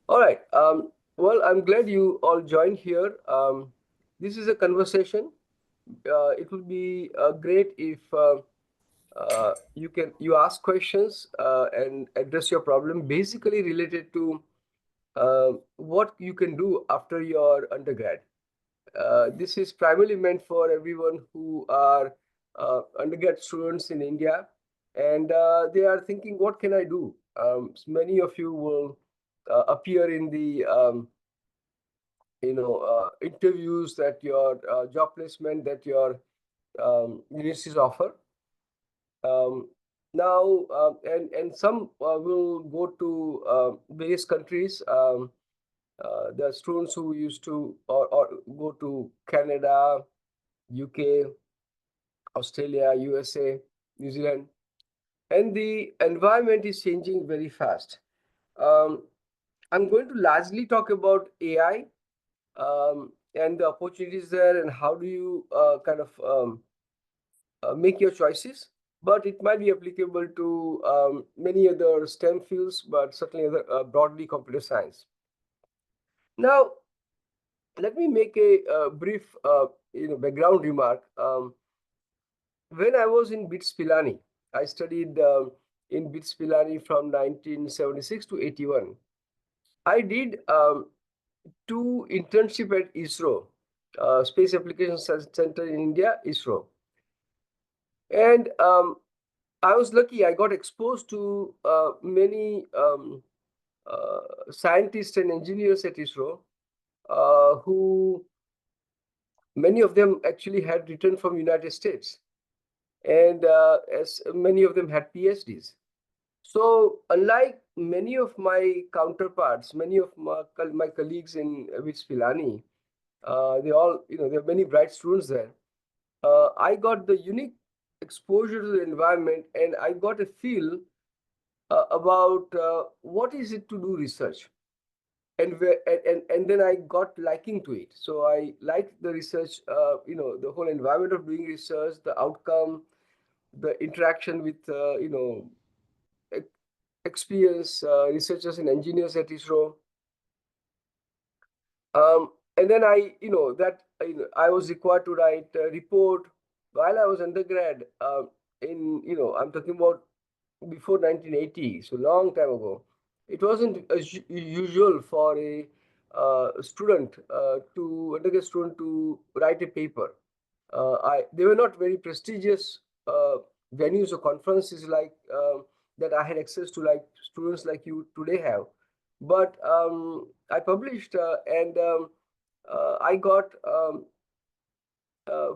All right. Well, I'm glad you all joined here. This is a conversation. It would be great if you ask questions and address your problem, basically related to what you can do after your undergrad. This is primarily meant for everyone who are undergrad students in India, and they are thinking, "What can I do?" Many of you will appear in the interviews that your job placement that your universities offer. Um, Now, and some will go to various countries. The students who used to or go to Canada, UK, Australia, USA, New Zealand, and the environment is changing very fast. Um, I'm going to largely talk about AI and the opportunities there, and how do you kind of make your choices. But it might be applicable to many other STEM fields, but certainly other broadly computer science. Now, let me make a brief background remark. When I was in BITS Pilani, I studied in BITS Pilani from 1976 to 81. I did two internship at ISRO, Space Application Center in India, ISRO. And I was lucky. I got exposed to many scientists and engineers at ISRO, who many of them actually had returned from United States, and as many of them had PhDs. So, unlike many of my counterparts, many of my colleagues in BITS Pilani, they all, there are many bright students there. I got the unique exposure to the environment, and I got a feel about what is it to do research, and where, and then I got liking to it. So I liked the research, the whole environment of doing research, the outcome, the interaction with experienced researchers and engineers at ISRO. And then I was required to write a report while I was undergrad. I'm talking about before 1980, so long time ago. It wasn't usual for a undergrad student to write a paper. They were not very prestigious venues or conferences like that I had access to, like students like you today have. But I published, and I got,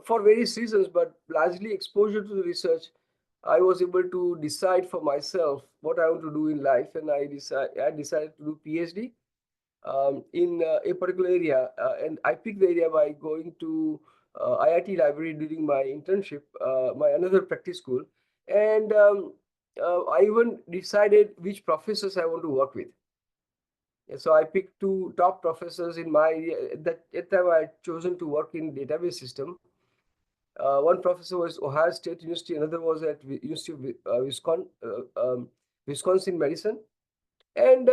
for various reasons, but largely exposure to the research. I was able to decide for myself what I want to do in life, and I decided to do PhD in a particular area, and I picked the area by going to IIT library during my internship, my another practice school, and I even decided which professors I want to work with. And so I picked two top professors in my area. At that time I had chosen to work in database system. One professor was Ohio State University, another was at University of Wisconsin Madison, and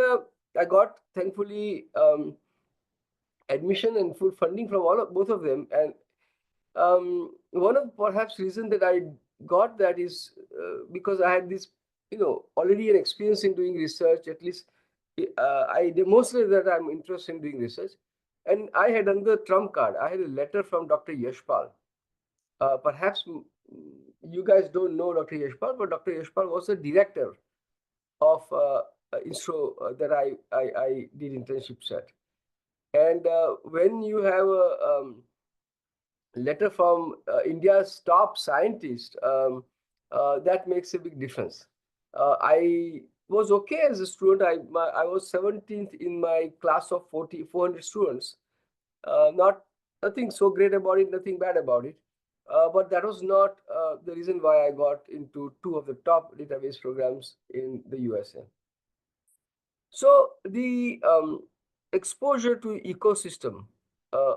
I got, thankfully, admission and full funding from both of them. And one of perhaps reason that I got that is because I had this, already an experience in doing research. At least I demonstrated that I'm interested in doing research, and I had another trump card. I had a letter from Dr. Yashpal. Perhaps you guys don't know Dr. Yashpal, but Dr. Yashpal was the director of ISRO that I did internships at. And when you have a letter from India's top scientist, that makes a big difference. I was okay as a student. I was 17th in my class of 400 students. Not Nothing so great about it, nothing bad about it. But that was not the reason why I got into two of the top database programs in the USA. So the exposure to ecosystem, uh,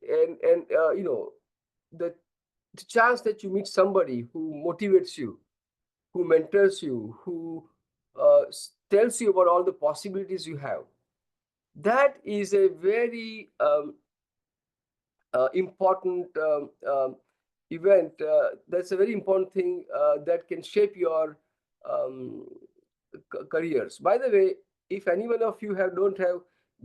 and the chance that you meet somebody who motivates you, who mentors you, who tells you about all the possibilities you have. that is a very important event. That's a very important thing that can shape your um, careers. By the way, if any one of you don't have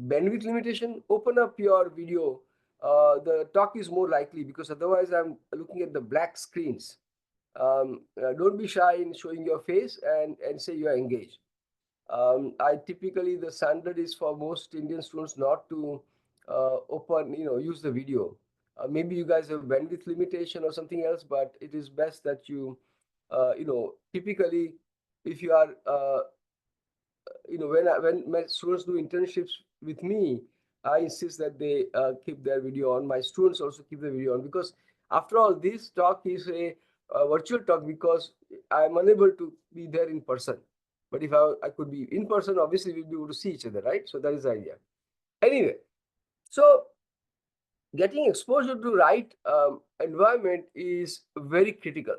bandwidth limitation, open up your video. The talk is more likely, because otherwise I'm looking at the black screens. Don't be shy in showing your face and say you are engaged. I typically, the standard is for most Indian students not to use the video. Maybe you guys have bandwidth limitation or something else, but it is best that you, typically, if you are, when my students do internships with me, I insist that they keep their video on. My students also keep the video on, because after all, this talk is a virtual talk, because I am unable to be there in person. But if I could be in person, obviously we'll be able to see each other, right? So that is the idea. Anyway, so getting exposure to right environment is very critical.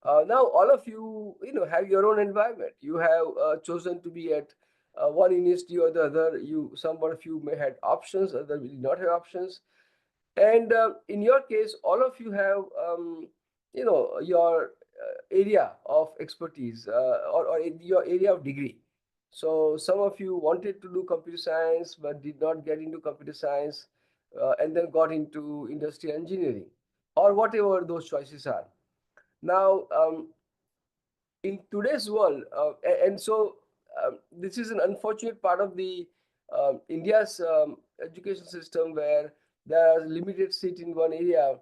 Now, all of you, have your own environment. You have chosen to be at one university or the other. Some of you may have options, others will not have options. And in your case, all of you have, your area of expertise, or your area of degree. So some of you wanted to do computer science but did not get into computer science, and then got into industrial engineering, or whatever those choices are. Now, in today's world, and so this is an unfortunate part of the India's education system, where there are limited seat in one area,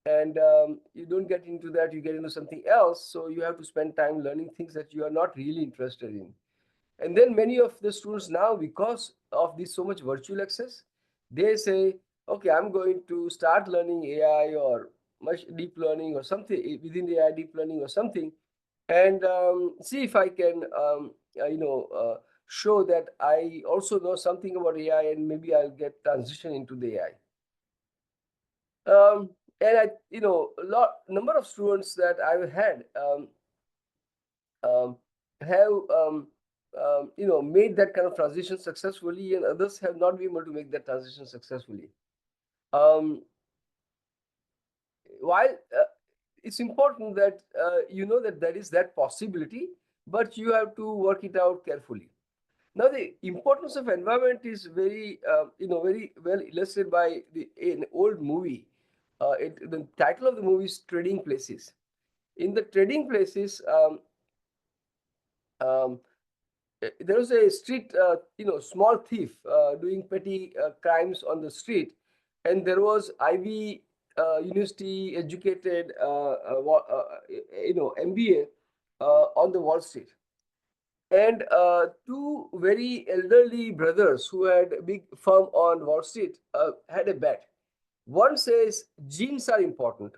and you don't get into that, you get into something else. So you have to spend time learning things that you are not really interested in. And then many of the students now, because of this so much virtual access, they say, okay, I'm going to start learning AI or much deep learning or something within the AI deep learning or something, and see if I can, show that I also know something about AI, and maybe I'll get transition into the AI. And a number of students that I've had um, have made that kind of transition successfully, and others have not been able to make that transition successfully. Um, while it's important that you know that there is that possibility, but you have to work it out carefully. Now, the importance of environment is very well illustrated by an old movie. The title of the movie is Trading Places. In the Trading Places, um, there was a street, small thief doing petty crimes on the street, and there was Ivy University educated, MBA on the Wall Street, and two very elderly brothers who had a big firm on Wall Street had a bet. One says genes are important,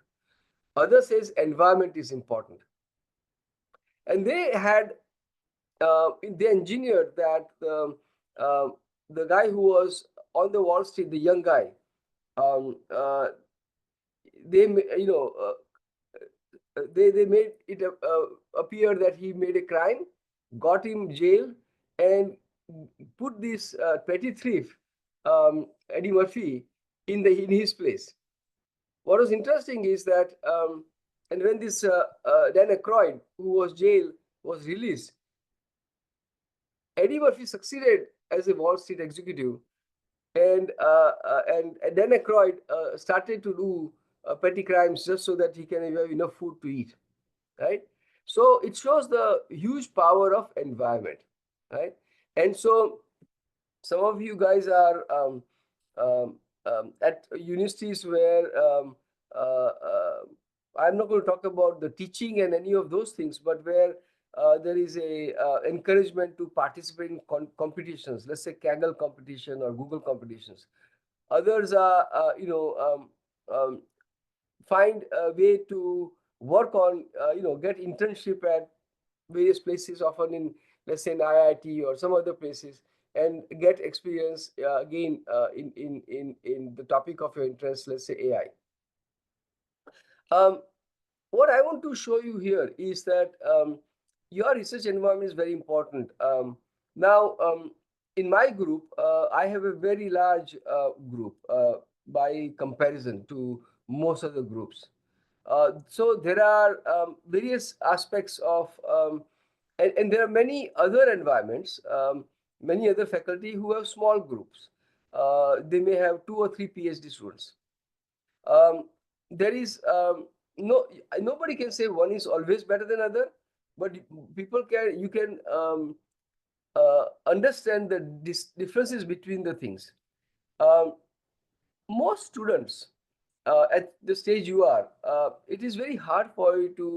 other says environment is important, and they engineered that the guy who was on the Wall Street, the young guy, um, uh, they they made it appear that he made a crime, got him jailed, and put this petty thief, Eddie Murphy, in his place. What was interesting is that, and when this Dan Aykroyd, who was jailed, was released, Eddie Murphy succeeded as a Wall Street executive, and Dan Aykroyd started to do petty crimes just so that he can have enough food to eat, right? So it shows the huge power of environment, right? And so some of you guys are um, at universities where uh, uh, I'm not going to talk about the teaching and any of those things, but where there is a encouragement to participate in competitions, let's say Kaggle competition or Google competitions. Others are, find a way to work on, get internship at various places, often in, let's say, in IIT or some other places, and get experience again in the topic of your interest, let's say AI. What I want to show you here is that your research environment is very important. Now, in my group, I have a very large group by comparison to most of the groups. So there are various aspects of, and there are many other environments, many other faculty who have small groups. They may have 2 or 3 PhD students. Um, there is no nobody can say one is always better than other, but people can you can understand the differences between the things. Um, Most students at the stage you are, it is very hard for you to,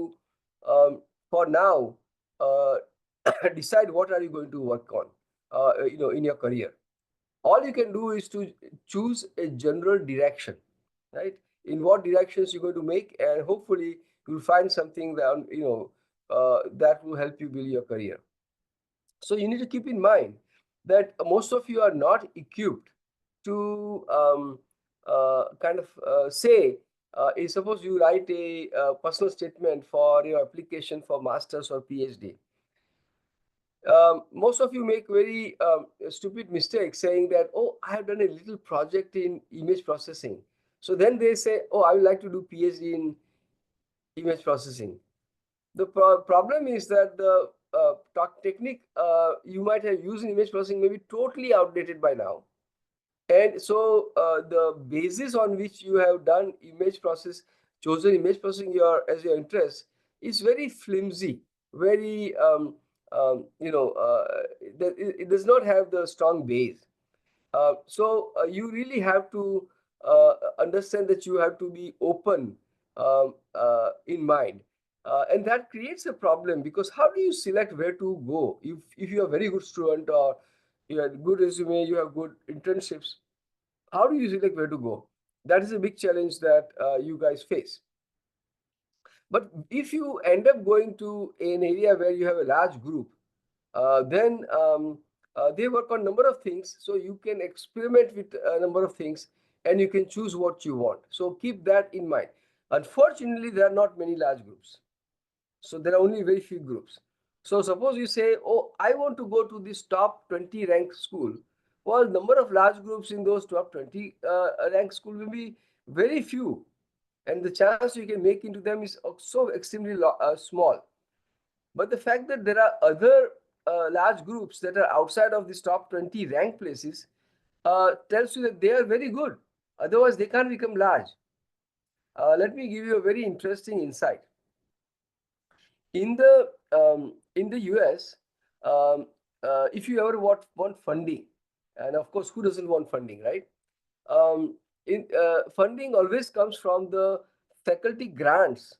for now, uh, decide what are you going to work on, in your career. All you can do is to choose a general direction, right? In what directions you're going to make, and hopefully you'll find something that that will help you build your career. So you need to keep in mind that most of you are not equipped to kind of say, suppose you write a personal statement for your application for master's or PhD. Most of you make very stupid mistakes saying that, oh, I have done a little project in image processing. So then they say, oh, I would like to do PhD in image processing. The problem is that the technique you might have used in image processing may be totally outdated by now. And so the basis on which you have done image process, chosen image processing as your interest is very flimsy, very, it does not have the strong base. So you really have to understand that you have to be open in mind. And that creates a problem, because how do you select where to go? If you are a very good student, or you have good resume, you have good internships, how do you select where to go? That is a big challenge that you guys face. But if you end up going to an area where you have a large group, then they work on number of things, so you can experiment with a number of things, and you can choose what you want. So keep that in mind. Unfortunately, there are not many large groups, so there are only very few groups. So suppose you say, oh, I want to go to this top 20 rank school. Well, number of large groups in those top 20 rank school will be very few, and the chance you can make into them is so extremely small. But the fact that there are other large groups that are outside of these top 20 rank places tells you that they are very good. Otherwise, they can't become large. Let me give you a very interesting insight. In the US, if you ever want funding, and of course, who doesn't want funding, right? Funding always comes from the faculty grants.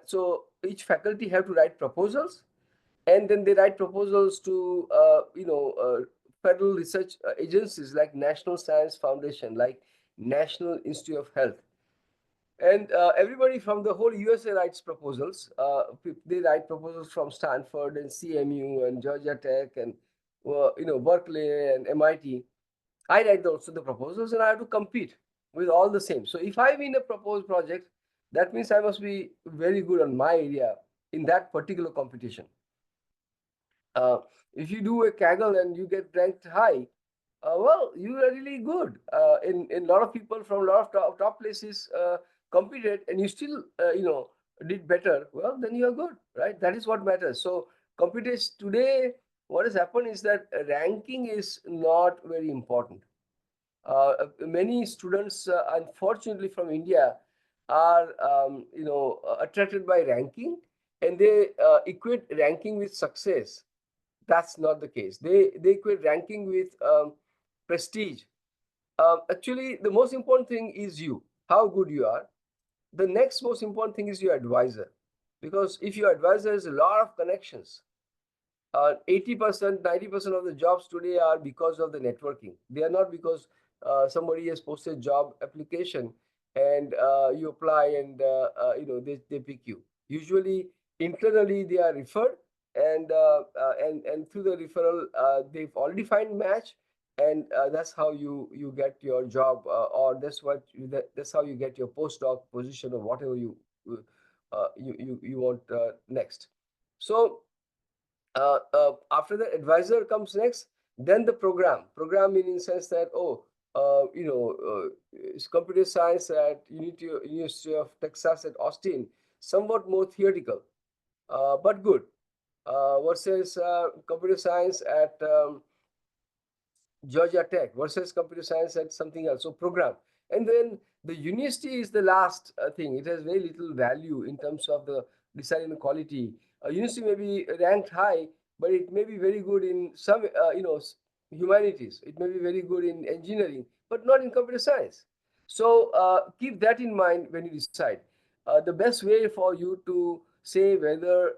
So each faculty have to write proposals, and then they write proposals to federal research agencies like National Science Foundation, like National Institute of Health. And everybody from the whole USA writes proposals. They write proposals from Stanford and CMU and Georgia Tech and Berkeley and MIT. I write also the proposals, and I have to compete with all the same. So if I win a proposed project, that means I must be very good on my area in that particular competition. If you do a Kaggle and you get ranked high, well, you are really good. In a lot of people from a lot of top places competed, and you still did better. Well, then you are good, right? That is what matters. So competition today, what has happened is that ranking is not very important. Many students, unfortunately, from India are attracted by ranking, and they equate ranking with success. That's not the case. They equate ranking with prestige. Actually, the most important thing is you, how good you are. The next most important thing is your advisor, because if your advisor has a lot of connections, 80%, 90% of the jobs today are because of the networking. They are not because somebody has posted job application and you apply, and they pick you. Usually internally they are referred, and through the referral they've already find match, and that's how you get your job, or that's how you get your postdoc position, or whatever you want next. So after the advisor comes next, Then the program meaning in sense that, it's computer science at University of Texas at Austin, somewhat more theoretical, but good, versus computer science at Georgia Tech versus computer science and something else. So program. And then the university is the last thing. It has very little value in terms of the deciding the quality. A university may be ranked high, but it may be very good in some, humanities. It may be very good in engineering, but not in computer science. So keep that in mind when you decide. The best way for you to say whether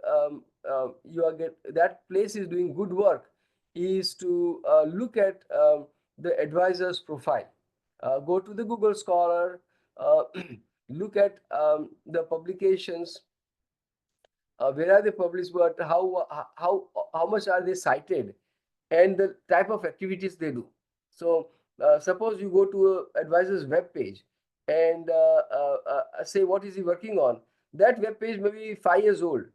that place is doing good work is to look at the advisor's profile. Go to the Google Scholar, look at the publications, where are they published, but how much are they cited, and the type of activities they do. So suppose you go to an advisor's web page and say what is he working on. That web page may be 5 years old.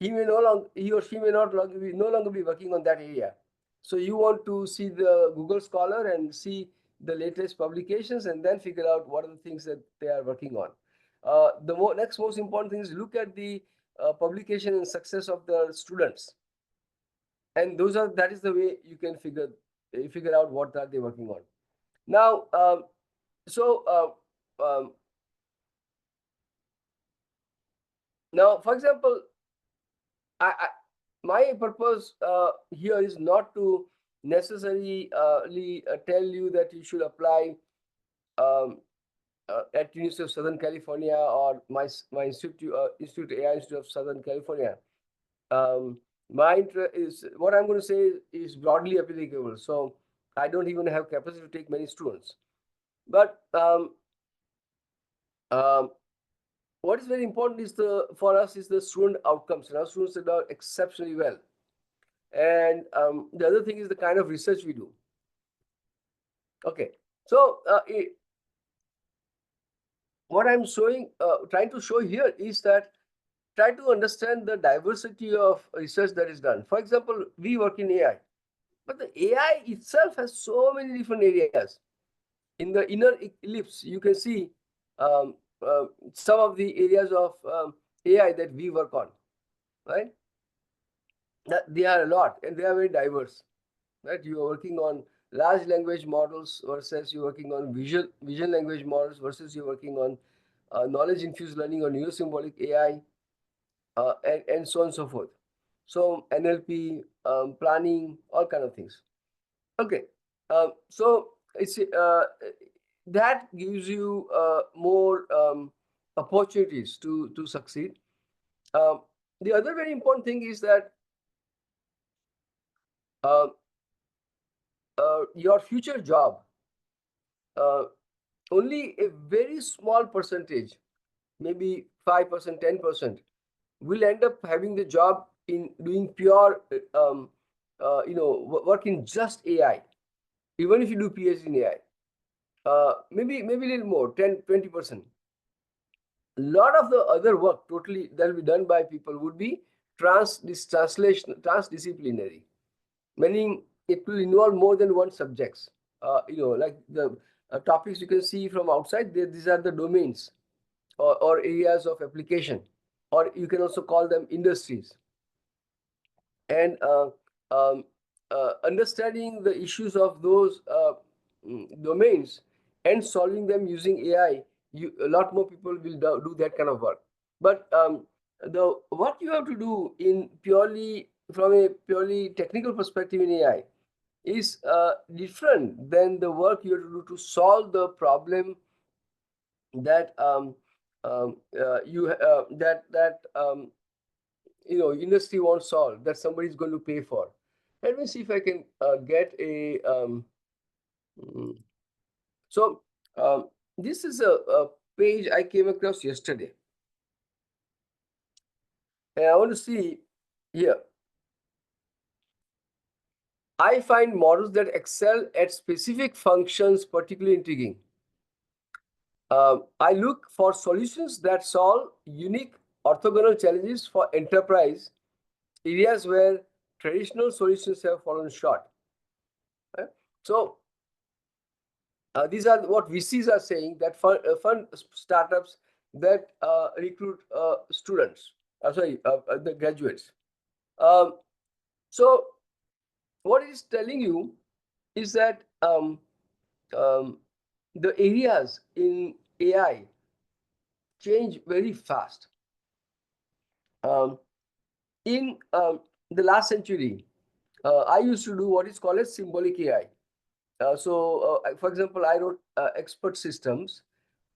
He or she may no longer be working on that area. So you want to see the Google Scholar and see the latest publications and then figure out what are the things that they are working on. The next most important thing is look at the publication and success of the students, and that is the way you can figure out what are they working on. Now, so now, for example, my purpose here is not to necessarily tell you that you should apply at University of Southern California or my institute, AI Institute of Southern California. My interest is what I'm going to say is broadly applicable. So I don't even have capacity to take many students. But what is very important is for us is the student outcomes. And our students have done exceptionally well. And the other thing is the kind of research we do. Okay, so what I'm trying to show here is that try to understand the diversity of research that is done. For example, we work in AI, but the AI itself has so many different areas. In the inner ellipse, you can see some of the areas of AI that we work on, right? They are a lot and they are very diverse, right? You are working on large language models versus you're working on vision language models versus you're working on knowledge infused learning or neurosymbolic AI, and so on and so forth. So NLP, planning, all kind of things. Okay, so it's that gives you more opportunities to succeed. The other very important thing is that uh, your future job, uh, only a very small percentage, maybe 5%, 10%, will end up having the job in doing pure, work in just AI. Even if you do PhD in AI, maybe a little more, 10, 20%. A lot of the other work totally that will be done by people would be transdisciplinary, meaning it will involve more than one subjects. Like the topics you can see from outside, these are the domains or areas of application, or you can also call them industries. And understanding the issues of those domains and solving them using AI, a lot more people will do that kind of work. But what you have to do from a purely technical perspective in AI is different than the work you have to do to solve the problem that industry won't solve, that somebody is going to pay for. Let me see if I can get a so this is a page I came across yesterday, and I want to see here. I find models that excel at specific functions particularly intriguing. I look for solutions that solve unique orthogonal challenges for enterprise areas where traditional solutions have fallen short. So these are what VCs are saying, that fund startups that recruit students, the graduates. Um, so what it is telling you is that the areas in AI change very fast. Um, in the last century, I used to do what is called as symbolic AI. For example, I wrote expert systems,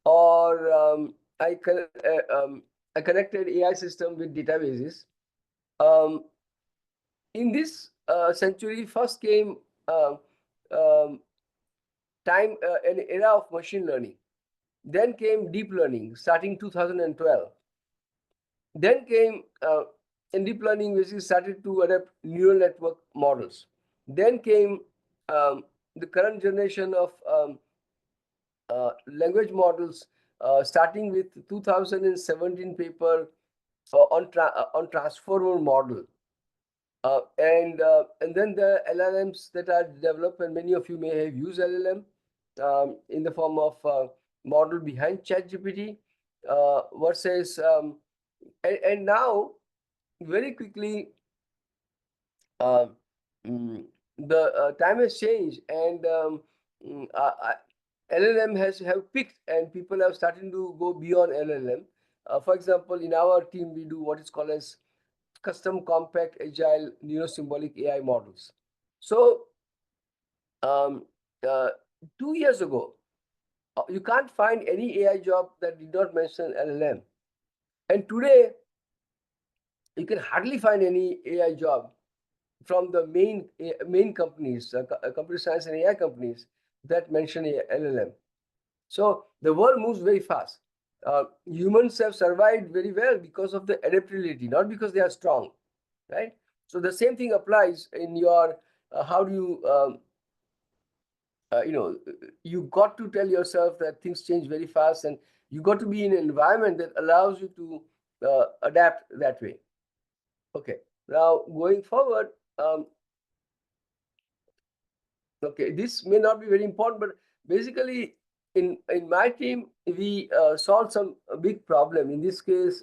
or I connected AI system with databases. Um, in this century, first came uh, um, an era of machine learning. Then came deep learning, starting 2012. Then came in deep learning, which started to adapt neural network models. Then came the current generation of language models, starting with 2017 paper on transformer model, and then the LLMs that are developed, and many of you may have used LLM in the form of model behind ChatGPT, versus and now very quickly uh, mm, the time has changed, and LLM has have picked, and people have started to go beyond LLM. For example, in our team, we do what is called as custom, compact, agile, neurosymbolic AI models. So, um, uh, 2 years ago, you can't find any AI job that did not mention LLM. And today, you can hardly find any AI job from the main companies, computer science and AI companies, that mention LLM. So the world moves very fast. Humans have survived very well because of the adaptability, not because they are strong, right? So the same thing applies in your how do you you got to tell yourself that things change very fast, and you got to be in an environment that allows you to adapt that way. Okay, now going forward, okay, this may not be very important, but basically in my team, we solved some big problem. In this case,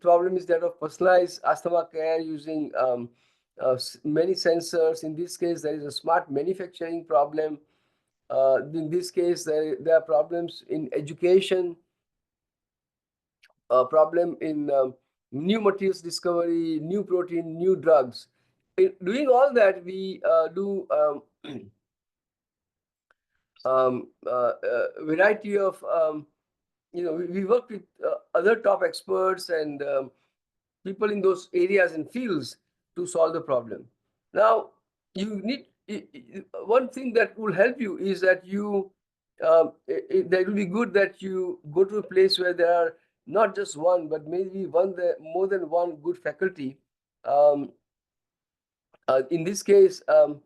problem is that of personalized asthma care using many sensors. In this case, there is a smart manufacturing problem. In this case, there are problems in education, problem in new materials discovery, new protein, new drugs. In doing all that, we do variety of we work with other top experts and people in those areas and fields to solve the problem. Now, you need one thing that will help you is that you that will be good that you go to a place where there are not just one, but maybe more than one good faculty. Um, in this case, um,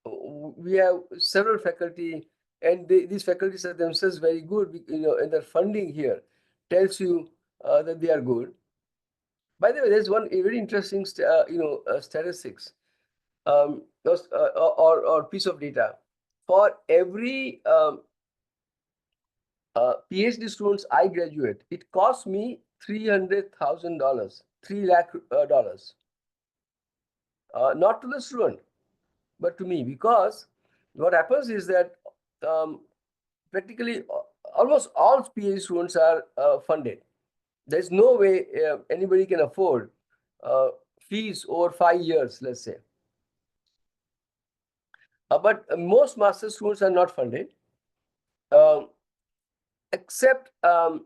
we have several faculty, and these faculties are themselves very good, and their funding here tells you that they are good. By the way, there's one very interesting statistics, or piece of data. For every PhD students I graduate, it costs me $300,000, 3 lakh dollars, not to the student, but to me, because what happens is that um, practically almost all PhD students are funded. There's no way anybody can afford uh, fees over 5 years, let's say. But most master students are not funded, um, except uh,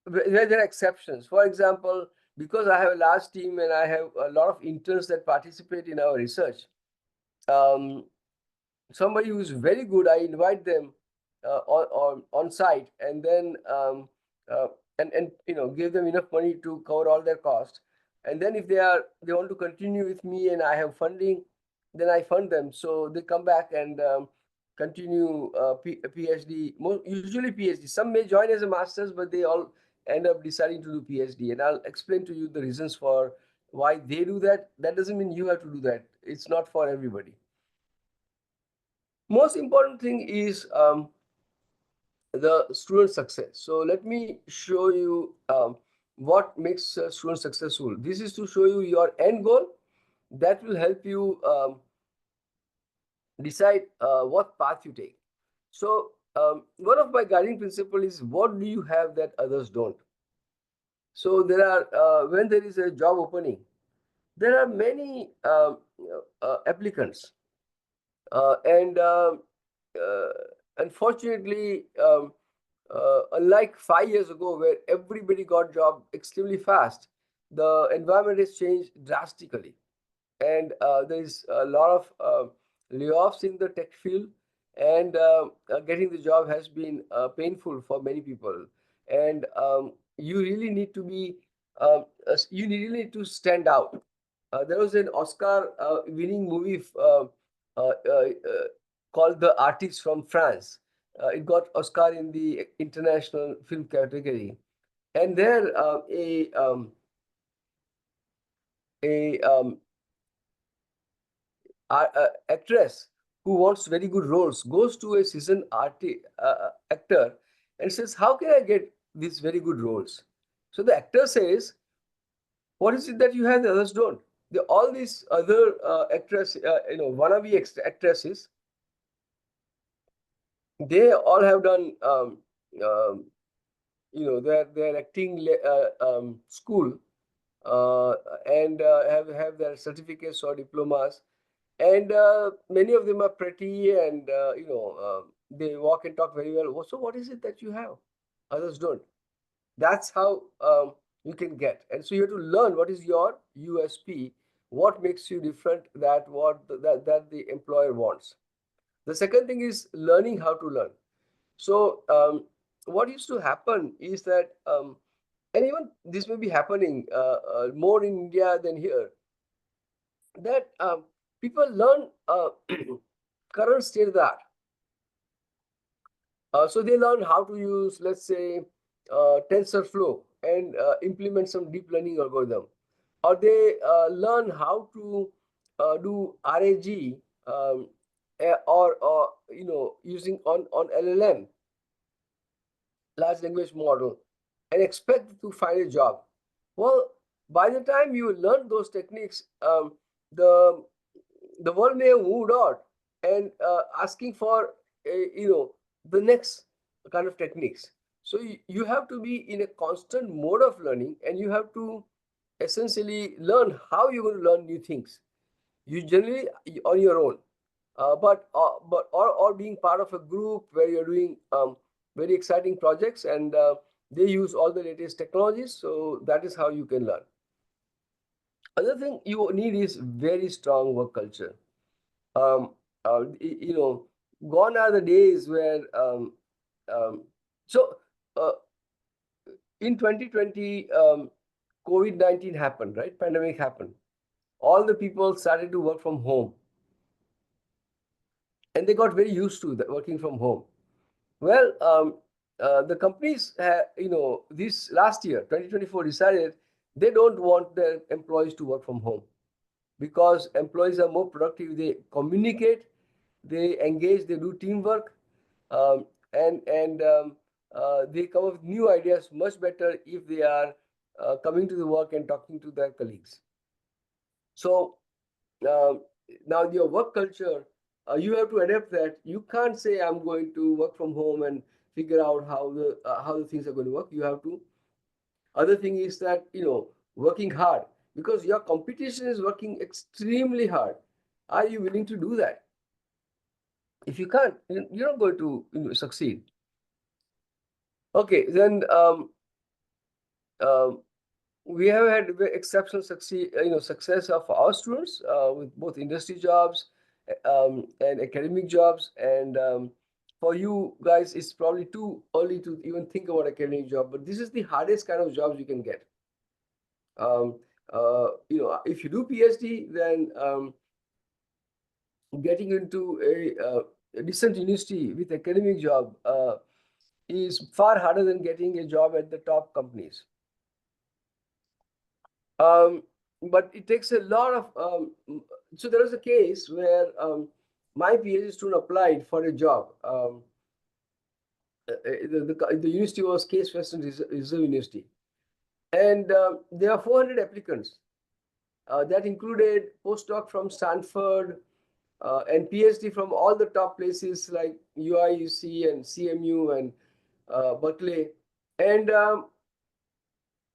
where there are exceptions. For example, because I have a large team and I have a lot of interns that participate in our research, um, somebody who's very good, I invite them on site, and then uh, and give them enough money to cover all their costs. And then if they want to continue with me and I have funding, then I fund them, so they come back and continue PhD. Usually PhD. Some may join as a master's, but they all end up deciding to do PhD. And I'll explain to you the reasons for why they do that, that doesn't mean you have to do that. It's not for everybody. Most important thing is the student success. So let me show you what makes a student successful. This is to show you your end goal that will help you decide what path you take. So one of my guiding principle is, what do you have that others don't? So there are when there is a job opening, there are many applicants, and uh, unfortunately, unlike 5 years ago, where everybody got job extremely fast, the environment has changed drastically, and there is a lot of layoffs in the tech field, and getting the job has been painful for many people. And you really need to be, you really need to stand out. There was an Oscar winning movie uh, uh, uh, called The Artist from France. It got Oscar in the international film category, and there a actress who wants very good roles goes to a seasoned actor and says, "How can I get these very good roles?" So the actor says, "What is it that you have that others don't?" All these other wannabe actresses, they all have done, um, their acting school, uh, and have their certificates or diplomas, and many of them are pretty, and they walk and talk very well. So what is it that you have others don't? That's how you can get. And so you have to learn what is your USP, what makes you different, that the employer wants. The second thing is learning how to learn. So what used to happen is that, and even this may be happening more in India than here, that people learn current state of the art. So they learn how to use, let's say, TensorFlow, and implement some deep learning algorithm, or they learn how to do RAG, or using on LLM, large language model, and expect to find a job. Well, by the time you learn those techniques, the the world may have moved on, and asking for the next kind of techniques. So you have to be in a constant mode of learning, and you have to essentially learn how you're going to learn new things. You generally on your own, but or being part of a group where you're doing very exciting projects, and they use all the latest technologies. So that is how you can learn. Another thing you need is very strong work culture. um, you know, Gone are the days where um, so uh, in 2020, COVID-19 happened, right? Pandemic happened. All the people started to work from home, and they got very used to the working from home. Well, the companies, this last year, 2024, decided they don't want their employees to work from home, because employees are more productive. They communicate, they engage, they do teamwork, and they come up with new ideas much better if they are coming to the work and talking to their colleagues. So um, now your work culture, you have to adapt that. You can't say I'm going to work from home and figure out how the things are going to work. You have to. Other thing is that, working hard, because your competition is working extremely hard. Are you willing to do that? If you can't, you're not going to succeed. Okay, then um, we have had exceptional success of our students with both industry jobs and academic jobs. And for you guys, it's probably too early to even think about academic job, but this is the hardest kind of jobs you can get. Um, if you do PhD, then getting into a decent university with academic job is far harder than getting a job at the top companies. Um, but it takes a lot of. So there was a case where my PhD student applied for a job. The university was Case Western Reserve University, and there are 400 applicants. That included postdoc from Stanford and PhD from all the top places like UIUC and CMU and Berkeley, and um,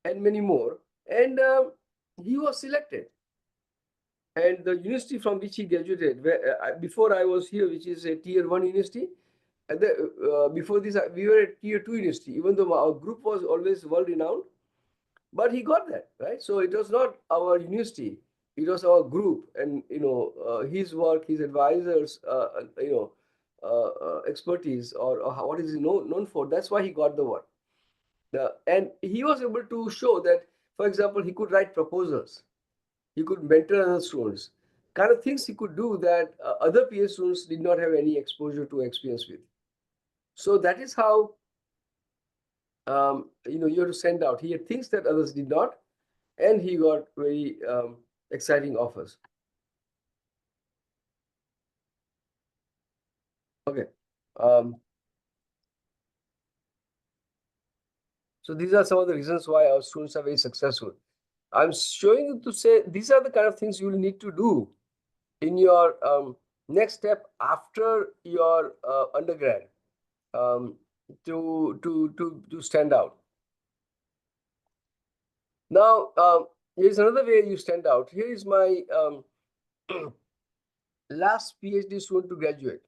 and many more. And he was selected. And the university from which he graduated, before I was here, which is a tier 1 university, and before this, we were at tier 2 university, even though our group was always world renowned, but he got that, right? So it was not our university, it was our group, and his work, his advisors, expertise, or what is he known for. That's why he got the work. And he was able to show that, for example, he could write proposals, he could mentor other students, kind of things he could do that other PhD students did not have any exposure to experience with. So that is how you have to send out. He had things that others did not, and he got very exciting offers. Okay. So these are some of the reasons why our students are very successful. I'm showing you to say these are the kind of things you will need to do in your next step after your undergrad to stand out. Now, here's another way you stand out. Here is my last PhD student to graduate.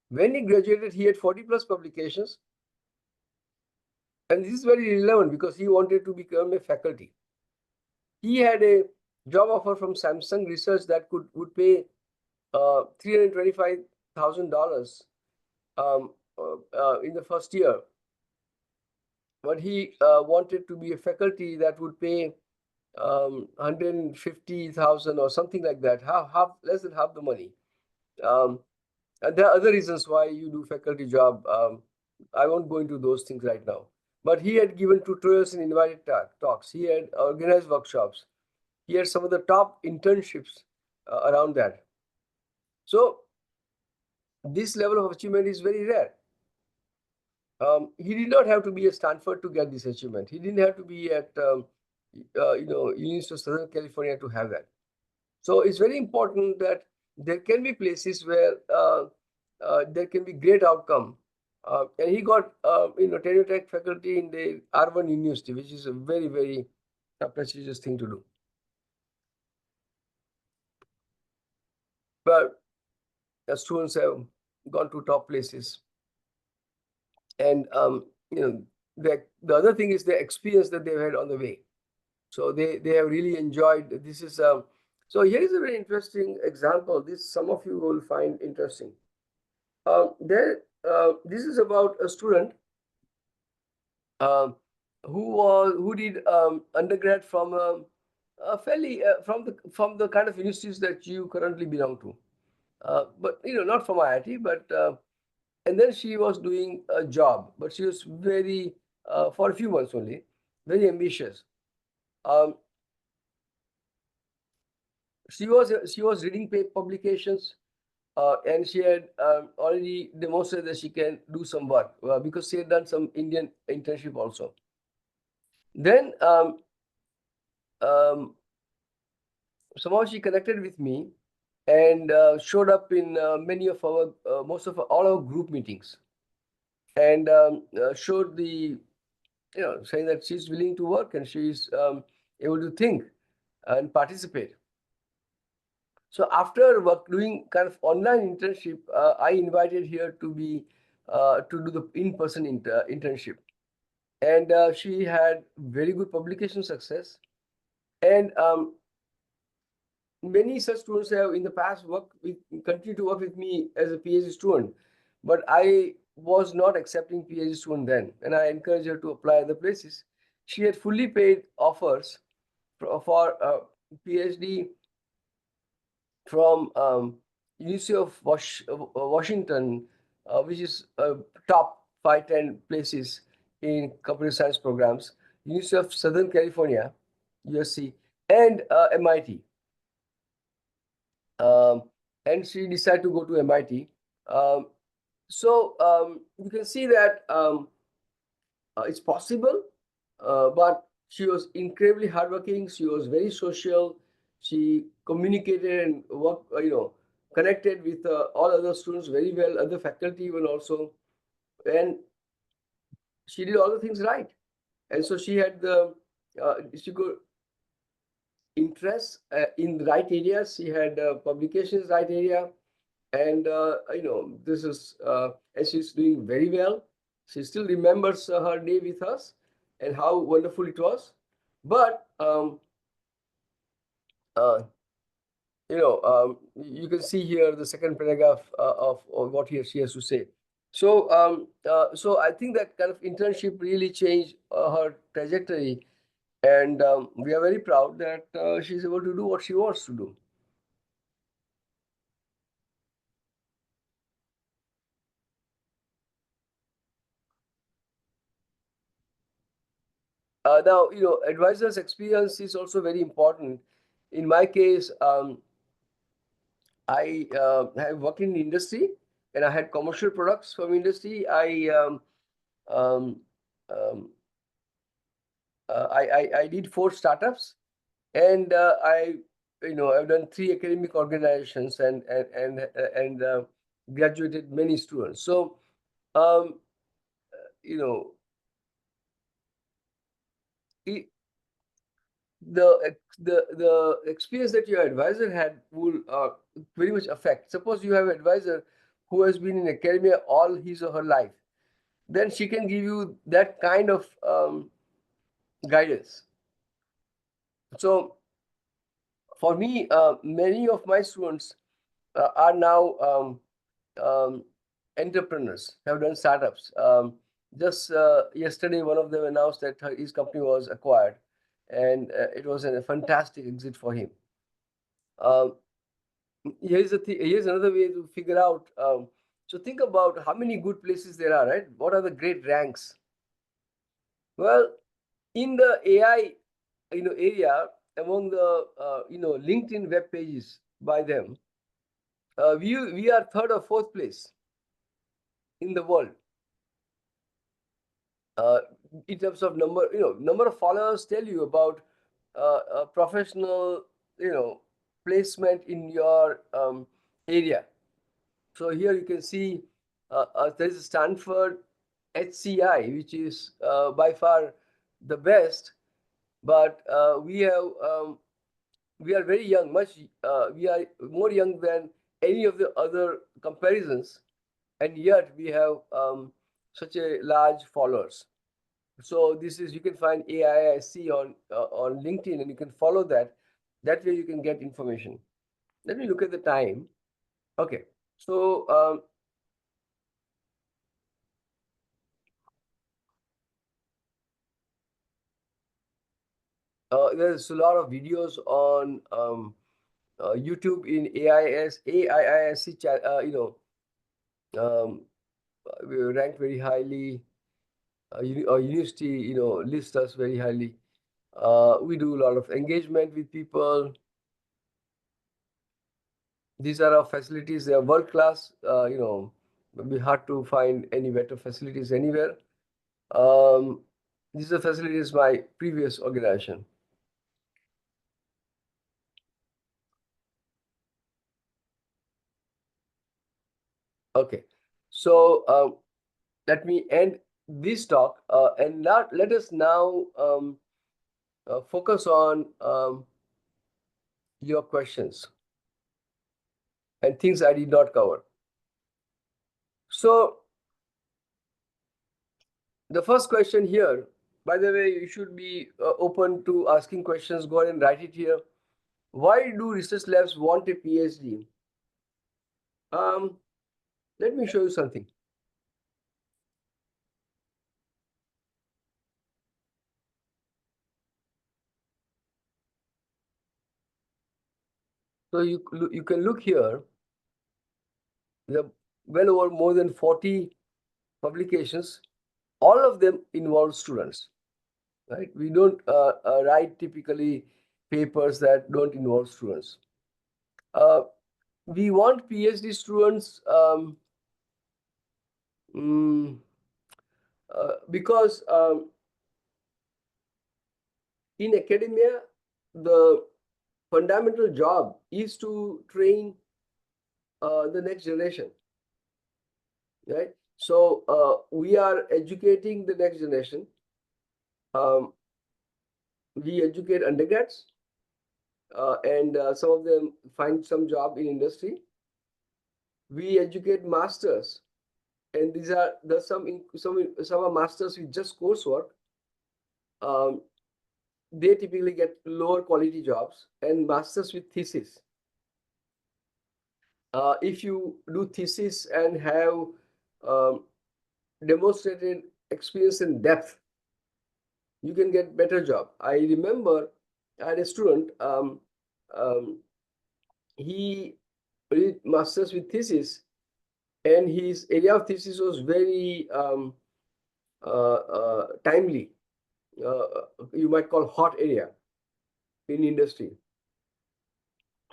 When he graduated, he had 40 plus publications. And this is very relevant because he wanted to become a faculty. He had a job offer from Samsung Research that would pay $325,000 in the first year. But he wanted to be a faculty that would pay 150,000 or something like that, half less than half the money. And there are other reasons why you do faculty job. I won't go into those things right now. But he had given tutorials and invited talks. He had organized workshops. He had some of the top internships around that. So this level of achievement is very rare. He did not have to be at Stanford to get this achievement. He didn't have to be at University of Southern California to have that. So it's very important that there can be places where there can be great outcome. And he got tenure track faculty in the Harvard University, which is a very, very prestigious thing to do. But the students have gone to top places. And the other thing is the experience that they've had on the way. So they have really enjoyed. This is so here is a very interesting example. This some of you will find interesting. This is about a student who did undergrad from fairly from the kind of universities that you currently belong to, but not from IIT, but and then she was doing a job, but she was very for a few months only, very ambitious. She was reading publications, and she had already demonstrated that she can do some work because she had done some Indian internship also. Then somehow she connected with me and showed up in many of our all our group meetings, and showed the saying that she's willing to work and she's able to think and participate. So after doing kind of online internship, I invited her to be to do the in-person internship, and she had very good publication success. And many such students have in the past continue to work with me as a PhD student, but I was not accepting PhD student then, and I encouraged her to apply other places. She had fully paid offers for PhD from University of Washington, which is top 5-10 places in computer science programs, University of Southern California, USC, and MIT. Um, and she decided to go to MIT. Um, you can see that it's possible, but she was incredibly hardworking. She was very social. She communicated and worked, connected with all other students very well, other faculty even also, and she did all the things right. And so she had the she could interest in the right areas. She had publications right area, and this is and she's doing very well. She still remembers her day with us and how wonderful it was. But uh, you can see here the second paragraph of what she has to say. So I think that kind of internship really changed her trajectory, and we are very proud that she's able to do what she wants to do. Now, advisors' experience is also very important. In my case, I have worked in industry, and I had commercial products from industry. Um, um, I did 4 startups, and I've done 3 academic organizations and graduated many students. So um, you know, it, the experience that your advisor had will very much affect. Suppose you have an advisor who has been in academia all his or her life, then she can give you that kind of guidance. So for me, many of my students are now um, entrepreneurs, have done startups. Just yesterday, one of them announced that his company was acquired, and it was a fantastic exit for him. Um, here's another way to figure out. So think about how many good places there are, right? What are the great ranks? Well, in the AI, area, among the LinkedIn web pages by them, we are third or fourth place in the world uh, in terms of number. Number of followers tell you about a professional, placement in your area. So here you can see there is Stanford HCI, which is by far the best, but we are very young, we are more young than any of the other comparisons, and yet we have such a large followers. So this is, you can find AIIC on LinkedIn, and you can follow that. That way you can get information. Let me look at the time. Okay, so there's a lot of videos on YouTube in AIISC. Um, we were ranked very highly. Our university, lists us very highly. We do a lot of engagement with people. These are our facilities. They are world class. It'd be hard to find any better facilities anywhere. Um, these are facilities my previous organization. Okay, so let me end this talk, and now let us now focus on your questions and things I did not cover. So the first question here, by the way, you should be open to asking questions. Go ahead and write it here. Why do research labs want a PhD? Um, Let me show you something. So you can look here. There are well over more than 40 publications. All of them involve students. right? We don't write typically papers that don't involve students. We want PhD students mm, because in academia, the fundamental job is to train the next generation, right? So we are educating the next generation. Um, we educate undergrads, and some of them find some job in industry. We educate masters, and there's some are masters with just coursework. Um, they typically get lower quality jobs, and masters with thesis. If you do thesis and have um, demonstrated experience in depth, you can get better job. I remember I had a student. Um, he did masters with thesis, and his area of thesis was very timely. You might call hot area in industry.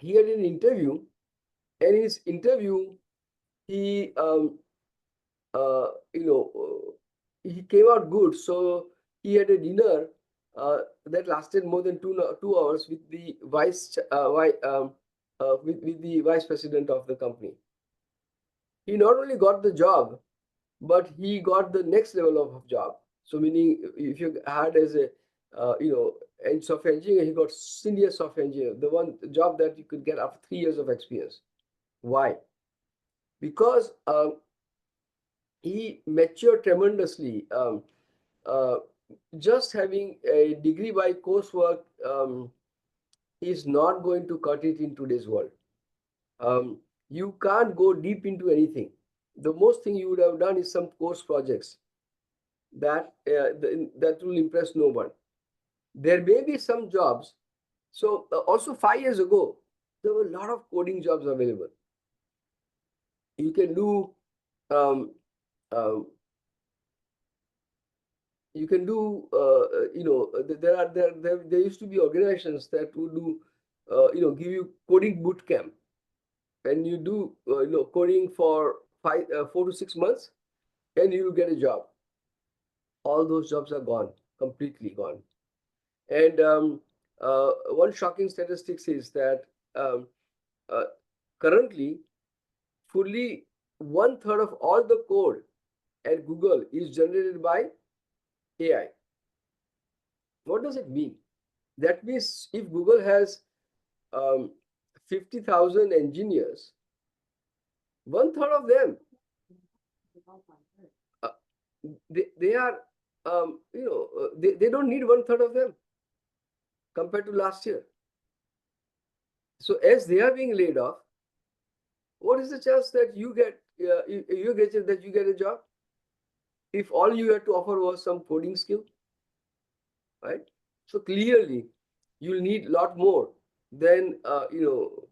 He had an interview, and in his interview, he uh, you know he came out good. So he had a dinner that lasted more than 2 hours with the with the vice president of the company. He not only got the job, but he got the next level of job. So meaning, if you had as a software engineer, he got senior software engineer, the one job that you could get after 3 years of experience. Why? Because he matured tremendously. Uh, just having a degree by coursework is not going to cut it in today's world. You can't go deep into anything. The most thing you would have done is some course projects that will impress no one. There may be some jobs. So also 5 years ago, there were a lot of coding jobs available. You can do um, um, you can do there used to be organizations that would do give you coding boot camp, and you do coding for 4 to 6 months, and you will get a job. All those jobs are gone, completely gone. And one shocking statistics is that um, uh, currently fully one-third of all the code at Google is generated by AI. What does it mean? That means if Google has um, 50,000 engineers, one-third of them, uh, they are, they don't need one-third of them compared to last year. So as they are being laid off, what is the chance that you get that you get a job if all you had to offer was some coding skill, right? So clearly, you'll need a lot more than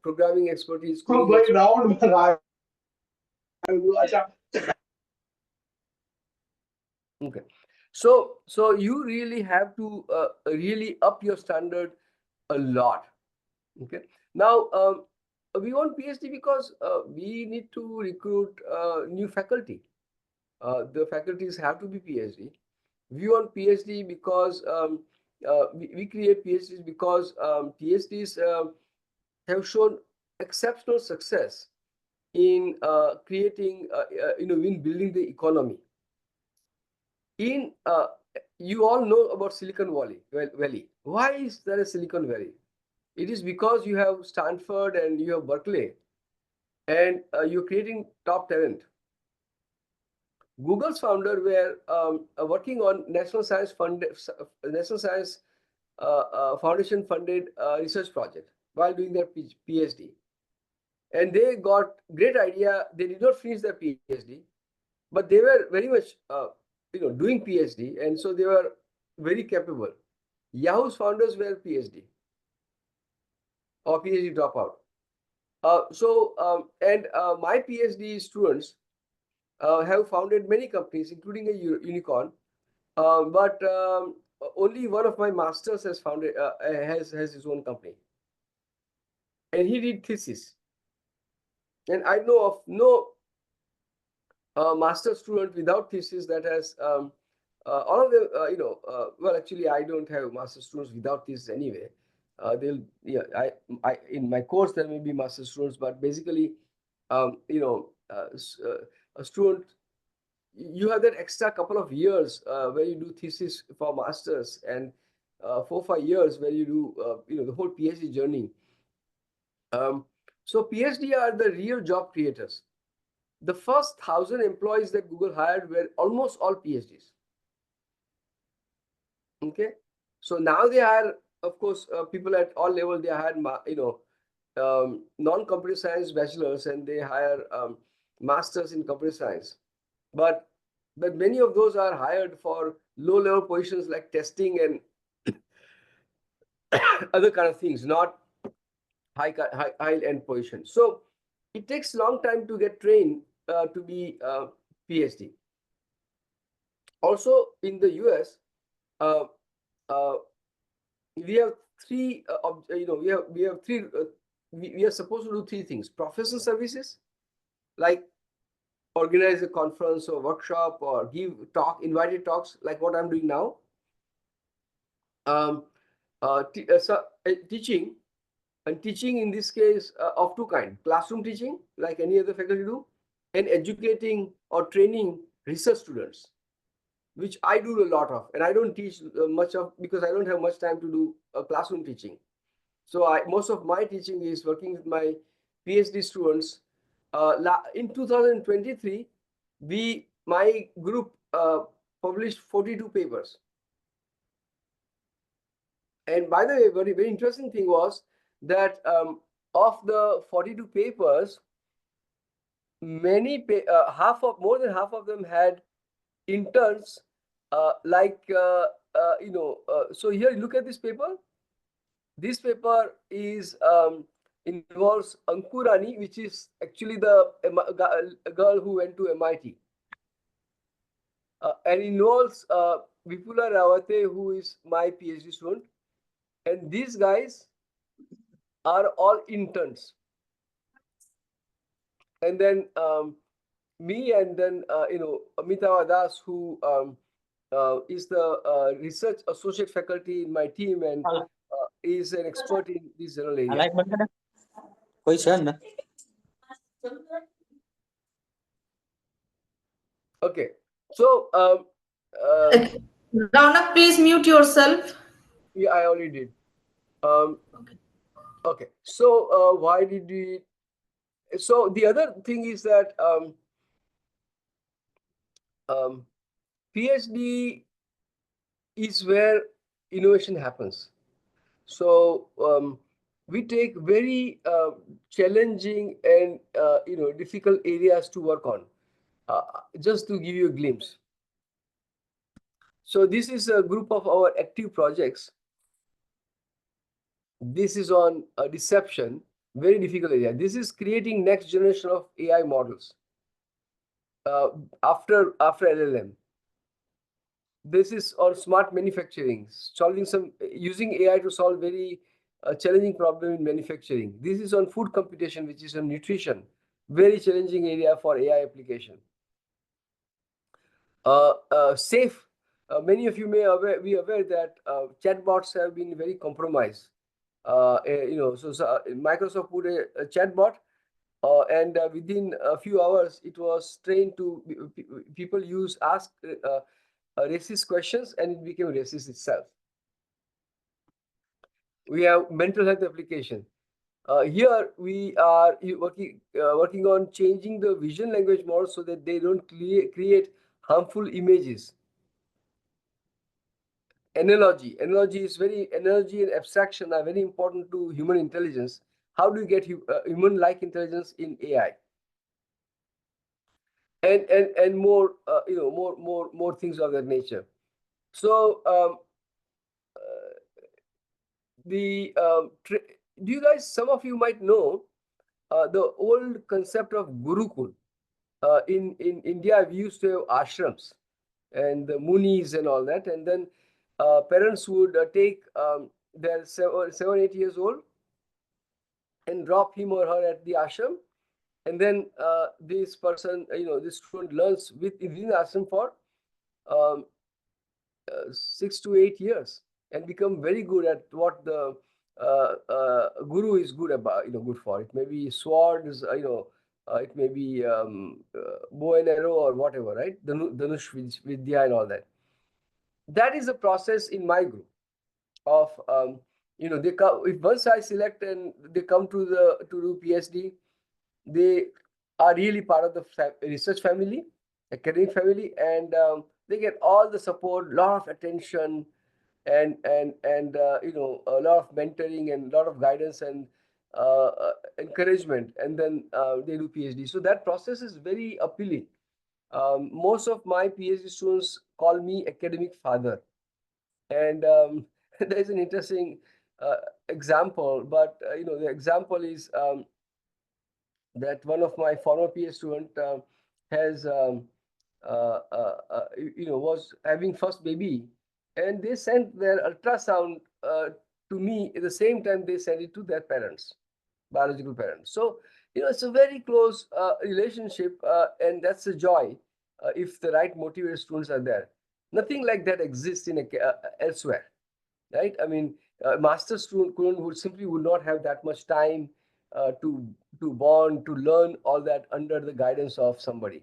programming expertise, coding expertise. Okay, so you really have to really up your standard a lot. Okay, now we want PhD because we need to recruit new faculty. The faculties have to be PhD. We want PhD because we create PhDs because PhDs have shown exceptional success in creating, in building the economy. In You all know about Silicon Valley. Why is there a Silicon Valley? It is because you have Stanford and you have Berkeley, and you're creating top talent. Google's founder were working on National Science Foundation funded research project while doing their PhD, and they got great idea. They did not finish their PhD, but they were very much doing PhD, and so they were very capable. Yahoo's founders were PhD or PhD dropout. My PhD students have founded many companies, including a unicorn. But only one of my masters has founded has his own company, and he did thesis. And I know of no master student without thesis that has all of them. Well, actually, I don't have master students without thesis anyway. They'll yeah. I in my course there may be master students, but basically, a student, you have that extra couple of years where you do thesis for masters, and 4 5 years where you do the whole PhD journey. So PhD are the real job creators. The first 1,000 employees that Google hired were almost all PhDs. Okay, so now they hire, of course, people at all levels. They hire non-computer science bachelors, and they hire masters in computer science. But many of those are hired for low-level positions like testing and other kind of things, not high-end positions. So it takes a long time to get trained to be PhD. Also, in the US, uh, uh, we have three. We have three. We are supposed to do three things: professional services, like organize a conference or workshop or give invited talks, like what I'm doing now. Teaching, and teaching in this case of two kinds: classroom teaching, like any other faculty do, and educating or training research students, which I do a lot of, and I don't teach much of because I don't have much time to do classroom teaching. So most of my teaching is working with my PhD students. In 2023, my group published 42 papers. And by the way, very, very interesting thing was that of the 42 papers, more than half of them had interns. So here, look at this paper. This paper involves Ankurani, which is actually a girl who went to MIT, and involves Vipula Rawate, who is my PhD student, and these guys are all interns. And then me, and then Amitava Das, who is the research associate faculty in my team, and is an expert in this general area. Okay, so Raunak, please mute yourself. yeah, I already did. Okay, so why did we? So the other thing is that PhD is where innovation happens. So we take very challenging and difficult areas to work on. Just to give you a glimpse. So this is a group of our active projects. This is on deception, very difficult area. This is creating next generation of AI models after LLM. This is on smart manufacturing, using AI to solve very challenging problem in manufacturing. This is on food computation, which is on nutrition, very challenging area for AI application. Safe. Many of you may be aware that chatbots have been very compromised. So Microsoft put a chatbot, and within a few hours, it was trained to people ask racist questions, and it became racist itself. We have mental health application. Here we are working on changing the vision language model so that they don't create harmful images. Analogy and abstraction are very important to human intelligence. How do you get human-like intelligence in AI? And more more things of that nature. So do you guys, some of you might know the old concept of Gurukul. In India, we used to have ashrams and the munis and all that, and then parents would take their 7, 8 years old and drop him or her at the ashram, and then this person, this student learns within the ashram for um, 6 to 8 years and become very good at what the guru is good about, good for. It may be swords, it may be bow and arrow or whatever, right? Dhanush Vidya and all that. That is the process in my group of, they come, if once I select and they come to do PhD, they are really part of the research family, academic family, and they get all the support, lot of attention, and a lot of mentoring and a lot of guidance and encouragement, and then they do PhD. So that process is very appealing. Most of my PhD students call me academic father, and there's an interesting example, but the example is that one of my former PhD student has was having first baby, and they sent their ultrasound to me at the same time they sent it to their parents, biological parents. So it's a very close relationship, and that's a joy if the right motivated students are there. Nothing like that exists in elsewhere, right? I mean, master student would simply would not have that much time to bond, to learn all that under the guidance of somebody,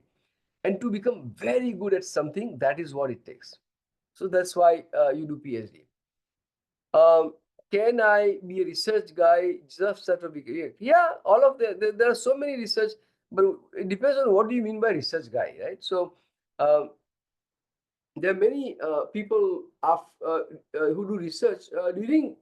and to become very good at something. That is what it takes. So that's why you do PhD. Um, can I be a research guy just after beginning? Yeah, all of there are so many research, but it depends on what do you mean by research guy, right? So um, there are many people who do research during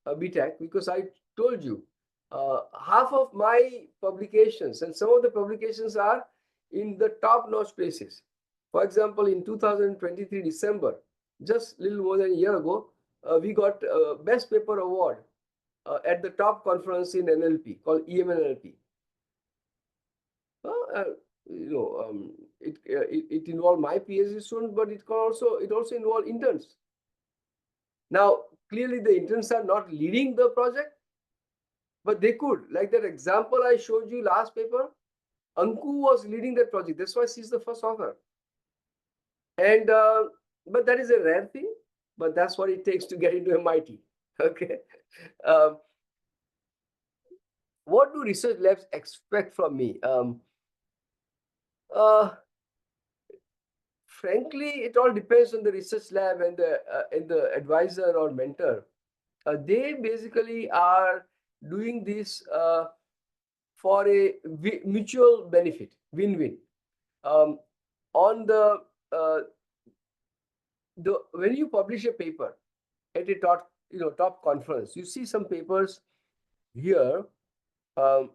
BTech, because I told you half of my publications, and some of the publications are in the top-notch places. For example, in 2023 December, just little more than a year ago, we got Best Paper Award at the top conference in NLP called EMNLP. Uh, it involved my PhD students, but it also involved interns. Now, clearly the interns are not leading the project, but they could. Like that example I showed you last paper, Anku was leading that project. That's why she's the first author. And but that is a rare thing, but that's what it takes to get into MIT. Okay. Um, what do research labs expect from me? Uh, Frankly, it all depends on the research lab and the advisor or mentor. They basically are doing this for a mutual benefit, win-win. Um, on uh, the when you publish a paper at a top conference, you see some papers here, um,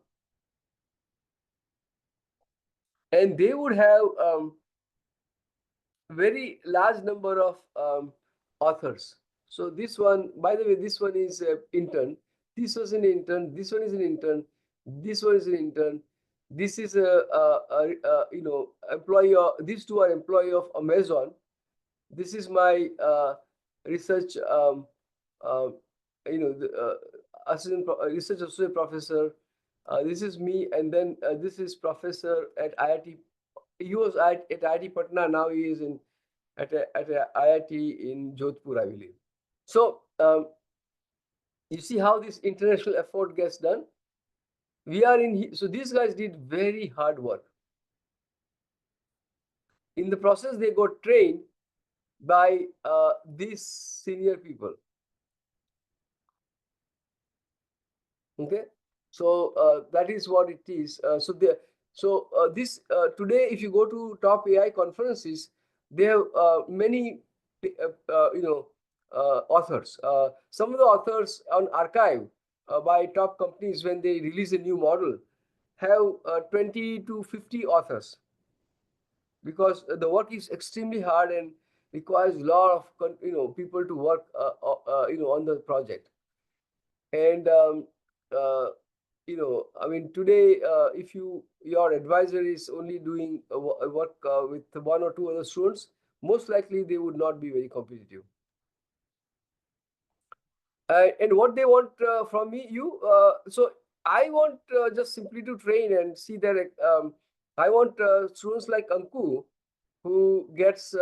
and they would have very large number of authors. So this one, by the way, this one is an intern. This was an intern. This one is an intern. This one is an intern. This is a employee. These two are employee of Amazon. This is my research. Uh, the assistant research associate professor. This is me, and then this is professor at IIT. He was at IIT Patna. Now he is at a IIT in Jodhpur, I believe. So you see how this international effort gets done. We are in. So these guys did very hard work. In the process, they got trained by these senior people. Okay, so that is what it is. This today, if you go to top AI conferences, they have many authors. Some of the authors on archive by top companies, when they release a new model, have 20 to 50 authors, because the work is extremely hard and requires a lot of people to work on the project. And I mean, today, if your advisor is only doing work with one or two other students, most likely they would not be very competitive. And what they want from me, so I want just simply to train and see that I want students like Anku who gets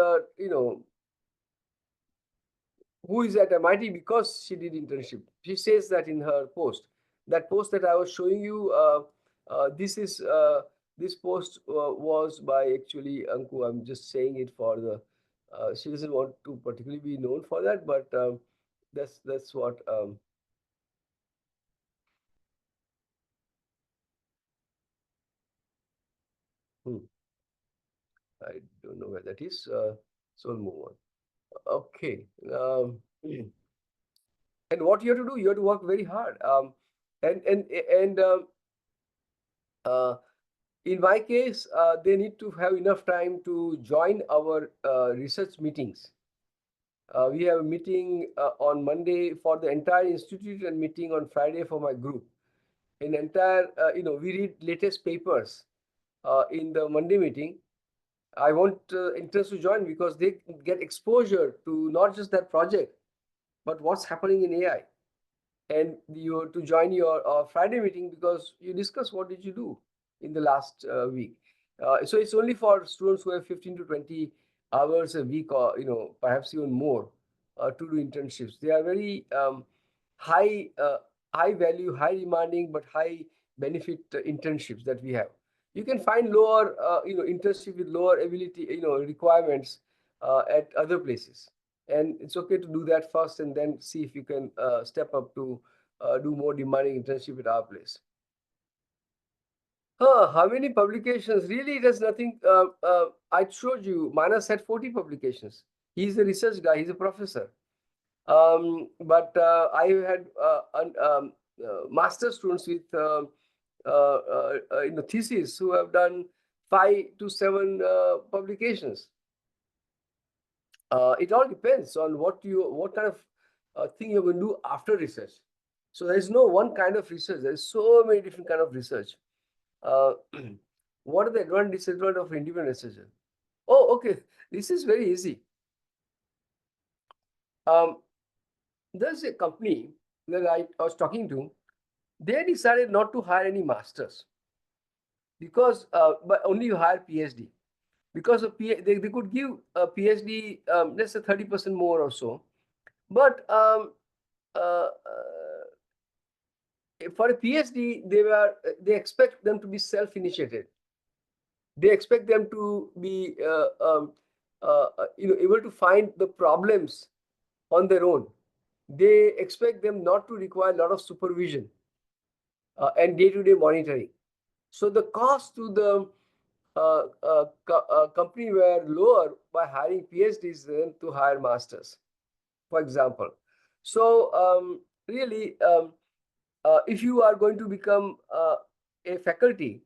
who is at MIT because she did internship. She says that in her post. That post that I was showing you, this post was by actually Anku. I'm just saying it for the. She doesn't want to particularly be known for that, but that's what. Hmm, I don't know where that is. So we'll move on. Okay. And what you have to do, you have to work very hard. And uh, in my case, they need to have enough time to join our research meetings. We have a meeting on Monday for the entire institute and meeting on Friday for my group. In entire, we read latest papers in the Monday meeting. I want interns to join because they get exposure to not just that project, but what's happening in AI. And you to join your Friday meeting because you discuss what did you do in the last week. So it's only for students who have 15 to 20 hours a week, or perhaps even more, to do internships. They are very high high value, high demanding, but high benefit internships that we have. You can find lower internship with lower ability requirements at other places, and it's okay to do that first and then see if you can step up to do more demanding internship at our place. How many publications? Really, it has nothing. I showed you. Manas had 40 publications. He's a research guy. He's a professor. But I had master students with thesis who have done 5 to 7 publications. It all depends on what kind of thing you're going to do after research. So there is no one kind of research. There is so many different kind of research. Uh, what are the advantage disadvantage of independent researcher? Oh, okay. This is very easy. Um, there's a company that I was talking to. They decided not to hire any masters because, but only hire PhD. Because of they could give a PhD, let's say 30% more or so. But uh, for a PhD, they expect them to be self-initiated. They expect them to be able to find the problems on their own. They expect them not to require a lot of supervision and day-to-day monitoring. So the cost to the company were lower by hiring PhDs than to hire masters, for example. So really, if you are going to become a faculty,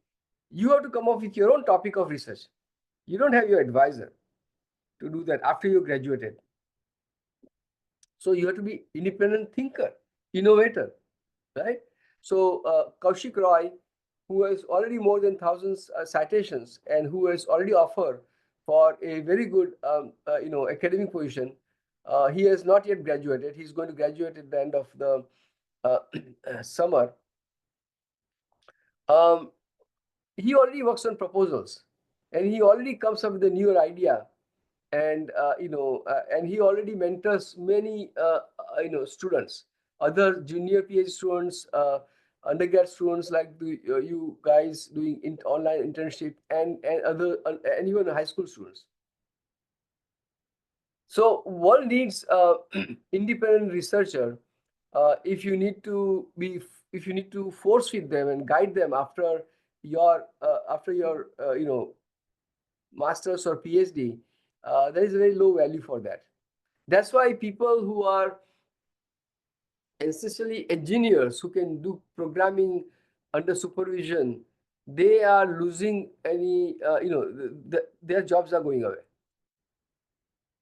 you have to come up with your own topic of research. You don't have your advisor to do that after you graduated. So you have to be independent thinker, innovator, right? So Kaushik Roy, who has already more than thousands citations and who has already offered for a very good academic position, he has not yet graduated. He's going to graduate at the end of the uh, summer. Um, he already works on proposals, and he already comes up with a newer idea, and and he already mentors many students, other junior PhD students, undergrad students like you guys doing online internship, and even high school students. So world needs independent researcher. If you need to force feed them and guide them after your masters or PhD, there is a very low value for that. That's why people who are essentially engineers who can do programming under supervision, they are losing any their jobs are going away.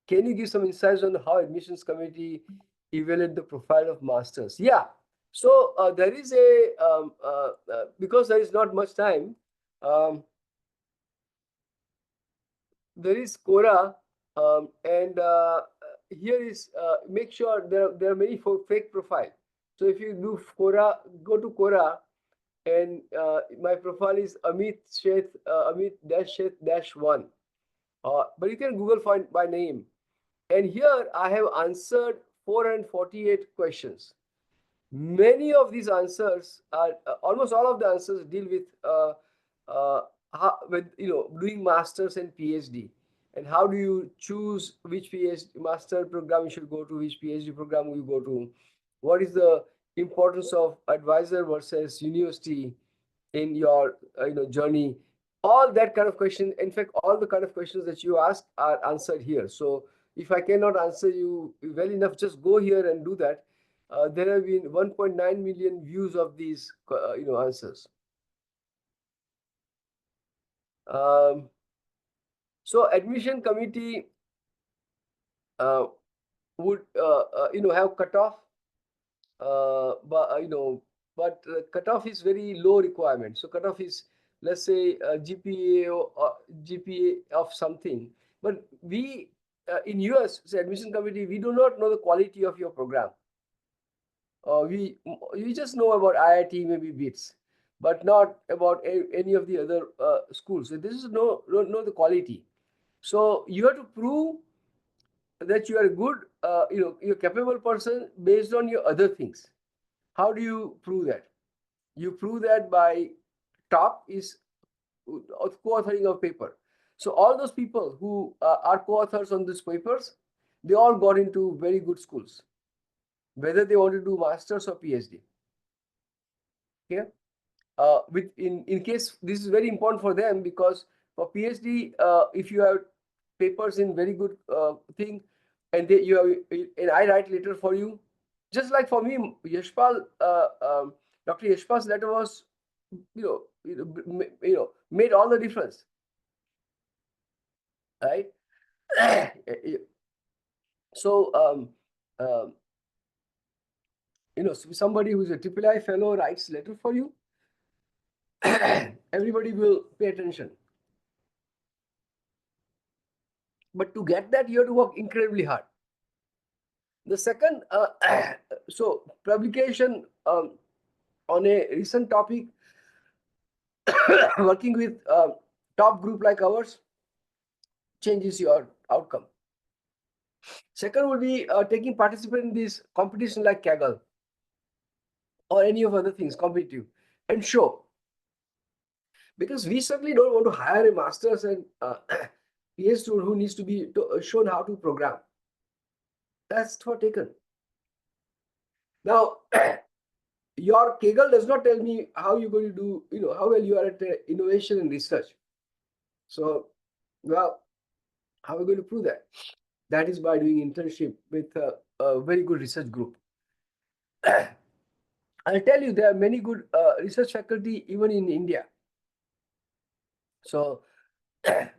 Can you give some insights on how admissions committee evaluate the profile of masters? Yeah. So there is because there is not much time. Um, there is Quora, and here is make sure there are many fake profile. So if you do Quora, go to Quora, and my profile is Amit Sheth, Amit dash Sheth dash one. But you can Google find by name. And here I have answered 448 questions. Many of these answers are almost all of the answers deal with with doing masters and PhD, and how do you choose which PhD master program you should go to, which PhD program you go to, what is the importance of advisor versus university in your journey. All that kind of question, in fact all the kind of questions that you ask are answered here. So if I cannot answer you well enough, just go here and do that. There have been 1.9 million views of these answers. um, so admission committee uh, would have cutoff, but cutoff is very low requirement. So cutoff is, let's say, GPA or GPA of something. But we in US, so admission committee, we do not know the quality of your program. We just know about IIT, maybe BITS, but not about any of the other schools. So this is don't know the quality. So you have to prove that you are a good, you're a capable person based on your other things. How do you prove that? You prove that by top is co-authoring of paper. So all those people who are co-authors on these papers, they all got into very good schools, whether they want to do masters or PhD. Okay. With in case this is very important for them, because for PhD, if you have papers in very good thing, and you have, and I write letter for you, just like for me, Yashpal, Dr. Yashpal's letter was, made all the difference, right? So somebody who's a III fellow writes letter for you, everybody will pay attention. But to get that, you have to work incredibly hard. The second, so publication on a recent topic, working with top group like ours changes your outcome. Second would be taking participant in this competition like Kaggle or any of other things competitive, and show. Because we certainly don't want to hire a master's and PhD student who needs to be shown how to program. That's for taken. Now, your Kaggle does not tell me how you're going to do, how well you are at innovation and research. So, well, how are we going to prove that? That is by doing internship with a very good research group. I'll tell you, there are many good research faculty even in India. So,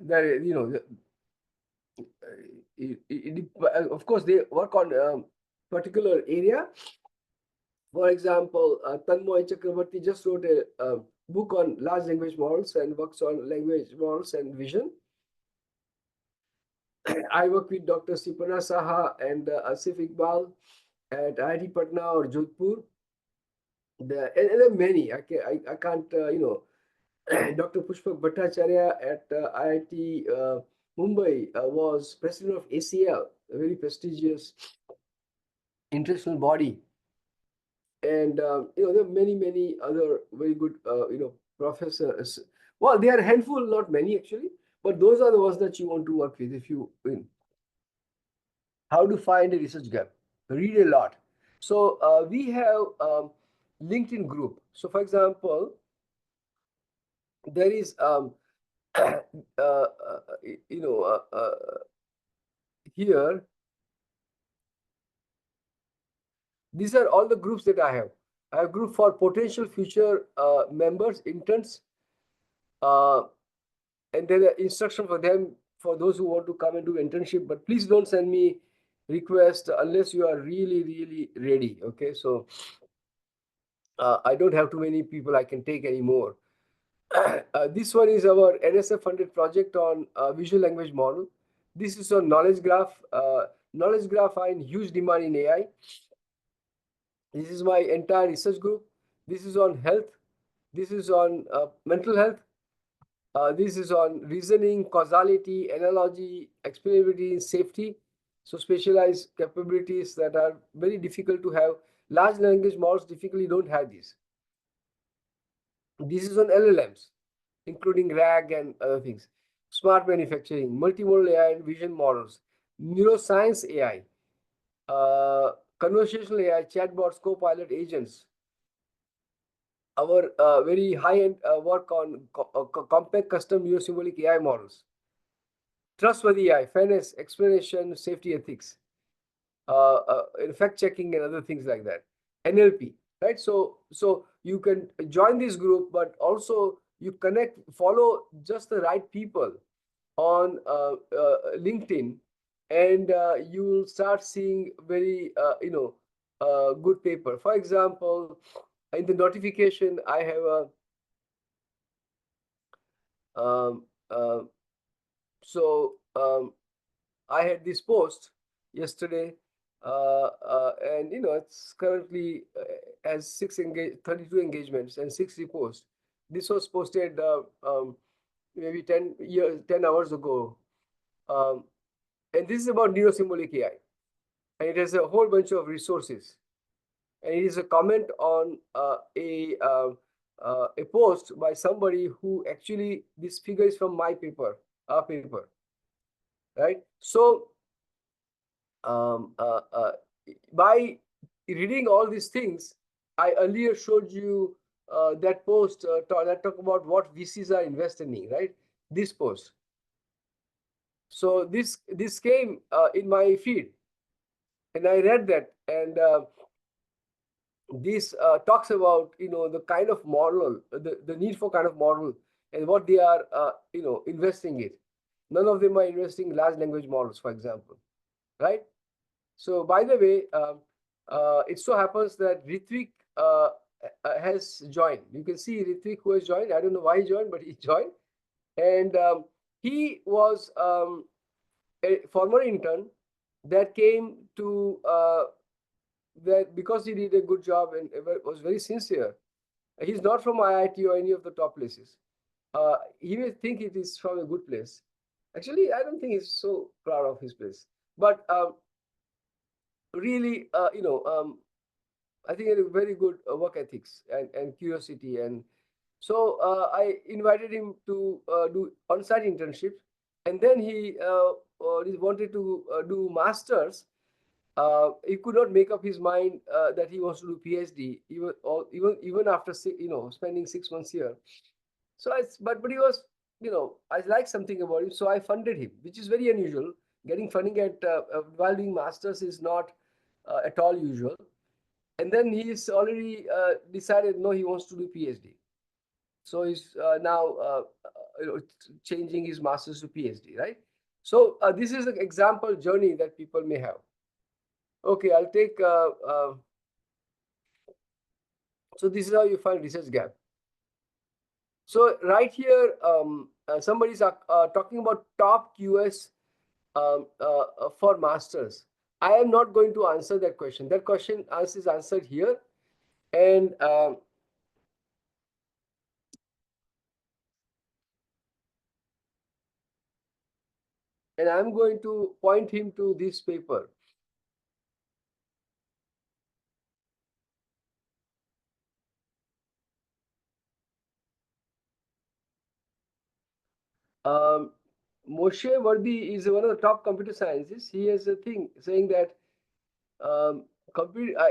there, of course, they work on particular area. For example, Tanmoy Chakrabarti just wrote a book on large language models and works on language models and vision. I work with Dr. Sipana Saha and Asif Iqbal at IIT Patna or Jodhpur. And there are many. I can't, Dr. Pushpak Bhattacharya at IIT Mumbai was president of ACL, a very prestigious international body. And there are many other very good professors. Well, there are a handful, not many actually, but those are the ones that you want to work with. If you win, how to find a research gap? Read a lot. So we have LinkedIn group. So for example, there is here, these are all the groups that I have. I have group for potential future members, interns, and there are instruction for them, for those who want to come and do internship. But please don't send me request unless you are really ready. Okay, so I don't have too many people I can take anymore. This one is our NSF funded project on visual language model. This is on knowledge graph. knowledge graph find huge demand in AI. This is my entire research group. This is on health. This is on mental health. This is on reasoning, causality, analogy, explainability, safety. So specialized capabilities that are very difficult to have. Large language models typically don't have these. This is on LLMs, including RAG and other things. Smart manufacturing, multimodal AI and vision models, neuroscience AI, conversational AI, chatbots, co-pilot agents. Our very high-end work on compact custom neurosymbolic AI models. Trustworthy AI, fairness, explanation, safety, ethics, fact checking, and other things like that. NLP, right? So you can join this group, but also you connect, follow just the right people on LinkedIn, and you will start seeing very good paper. For example, in the notification, I have a um, uh, so I had this post yesterday, and it's currently has 32 engagements and 6 reposts. This was posted maybe 10 hours ago, um, and this is about neurosymbolic AI, and it has a whole bunch of resources, and it is a comment on a post by somebody who actually, this figure is from my paper, our paper, right? So by reading all these things, I earlier showed you that post that talk about what VCs are investing in, right? This post. So this came in my feed, and I read that, and this talks about the kind of model, the need for kind of model, and what they are investing in. None of them are investing in large language models, for example, right? So, by the way, it so happens that Ritvik has joined. You can see Ritvik who has joined. I don't know why he joined, but he joined. And he was a former intern that came to that because he did a good job and was very sincere. He's not from IIT or any of the top places. He may think it is from a good place. Actually, I don't think he's so proud of his place. But really, I think it is very good work ethics and curiosity. And so I invited him to do on-site internships. And then he wanted to do masters. He could not make up his mind that he wants to do PhD, even after spending 6 months here. So but he was, I liked something about him, so I funded him, which is very unusual. Getting funding at while doing masters is not at all usual. And then he's already decided no, he wants to do PhD. So he's now changing his masters to PhD, right? So this is an example journey that people may have. Okay, I'll take. So this is how you find research gap. So right here, somebody's talking about top QS for masters. I am not going to answer that question. That question is answered here, and I'm going to point him to this paper. Moshe Vardi is one of the top computer scientists. He has a thing saying that I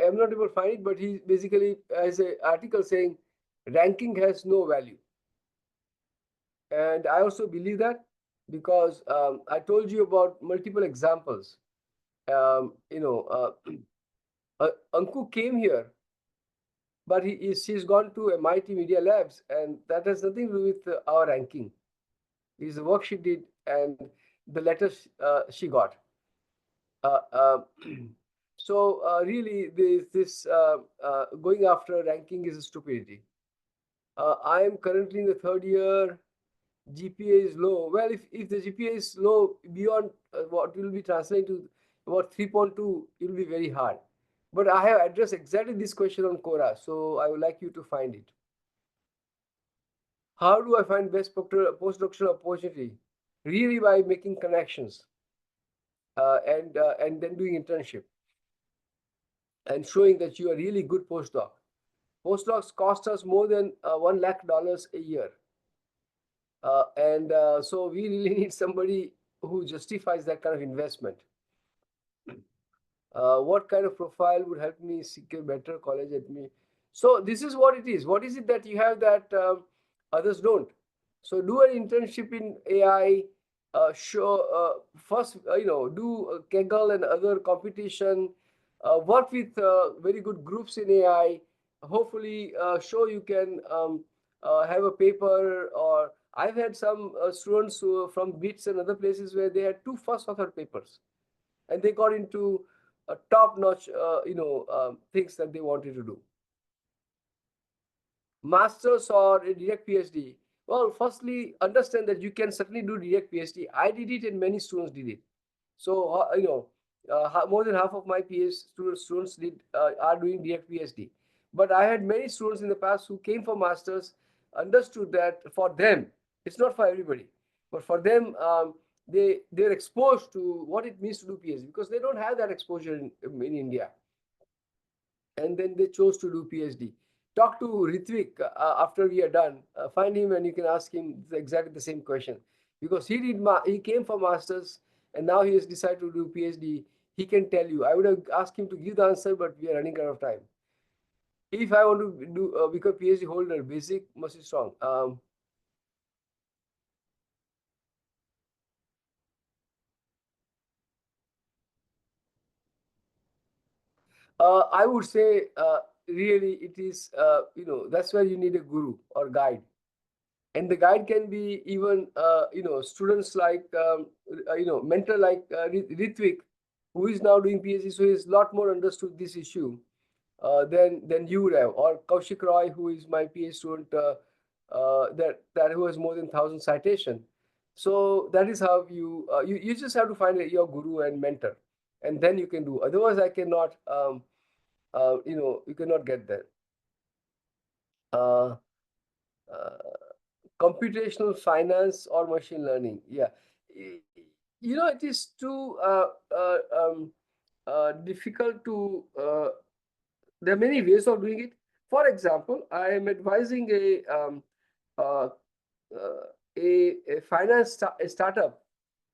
am not able to find it, but he basically has an article saying ranking has no value. And I also believe that because I told you about multiple examples. Anku came here, but she's gone to MIT Media Labs, and that has nothing to do with our ranking. It's the work she did and the letters she got. Uh, uh, so really, this going after ranking is a stupidity. I am currently in the third year. GPA is low. Well, if the GPA is low beyond what will be translated to, about 3.2, it will be very hard. But I have addressed exactly this question on Quora, so I would like you to find it. How do I find best postdoctoral opportunity? Really by making connections and then doing internship and showing that you are really good postdoc. Postdocs cost us more than $1 lakh a year. And so we really need somebody who justifies that kind of investment. What kind of profile would help me secure better college at me? So this is what it is. What is it that you have that others don't? So do an internship in AI. Show first, do Kaggle and other competition. Work with very good groups in AI. Hopefully, show you can have a paper. Or I've had some students who, from BITS and other places where they had two first author papers, and they got into top-notch, things that they wanted to do. Masters or a direct PhD. Well, firstly, understand that you can certainly do direct PhD. I did it, and many students did it. So, more than half of my PhD students are doing direct PhD. But I had many students in the past who came for masters, understood that for them, it's not for everybody, but for them, they're exposed to what it means to do PhD because they don't have that exposure in India, and then they chose to do PhD. Talk to Ritvik after we are done. Find him and you can ask him exactly the same question because he came for masters and now he has decided to do PhD. He can tell you. I would have asked him to give the answer, but we are running out of time. If I want to do become PhD holder, basic must be strong. I would say really it is that's where you need a guru or guide, and the guide can be even students like mentor like Ritvik, who is now doing PhD, so he's a lot more understood this issue than you would have, or Kaushik Roy, who is my PhD student, that who has more than 1,000 citation. So that is how you just have to find your guru and mentor, and then you can do. Otherwise, I cannot you cannot get there. Uh, uh, Computational finance or machine learning. Yeah, it is too difficult to. There are many ways of doing it. For example, I am advising uh, uh, a finance a startup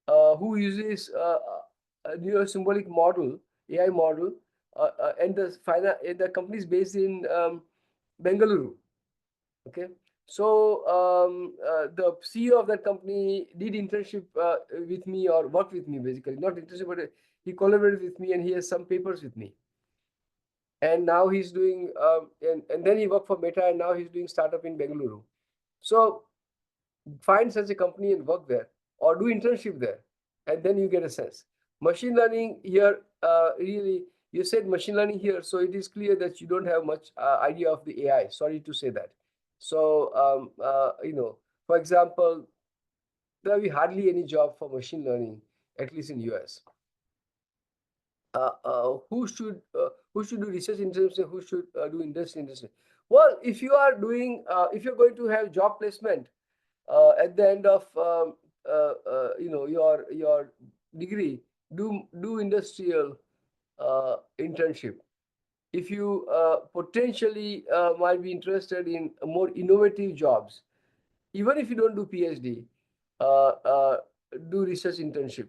who uses a new symbolic model, AI model, and the company is based in Bengaluru. Okay, so the CEO of that company did internship with me or worked with me, basically not internship, but he collaborated with me and he has some papers with me. And now he's doing and then he worked for Meta and now he's doing startup in Bengaluru. So find such a company and work there or do internship there, and then you get a sense. Machine learning here, really, you said machine learning here, so it is clear that you don't have much idea of the AI. Sorry to say that. So, for example, there will be hardly any job for machine learning, at least in US. Who should do research internship? Who should do industry internship? Well, if you are doing, if you're going to have job placement at the end of your degree, do industrial internship. If you potentially might be interested in more innovative jobs, even if you don't do PhD, uh, uh, do research internship.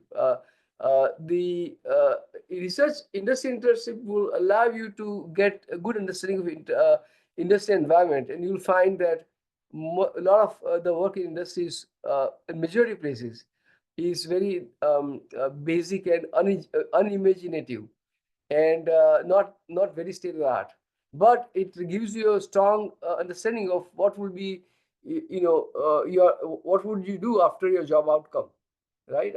The research industry internship will allow you to get a good understanding of industry environment, and you'll find that a lot of the work in industries, in majority places, is very basic and unimaginative, and not very state of the art. But it gives you a strong understanding of what would be, your what would you do after your job outcome, right?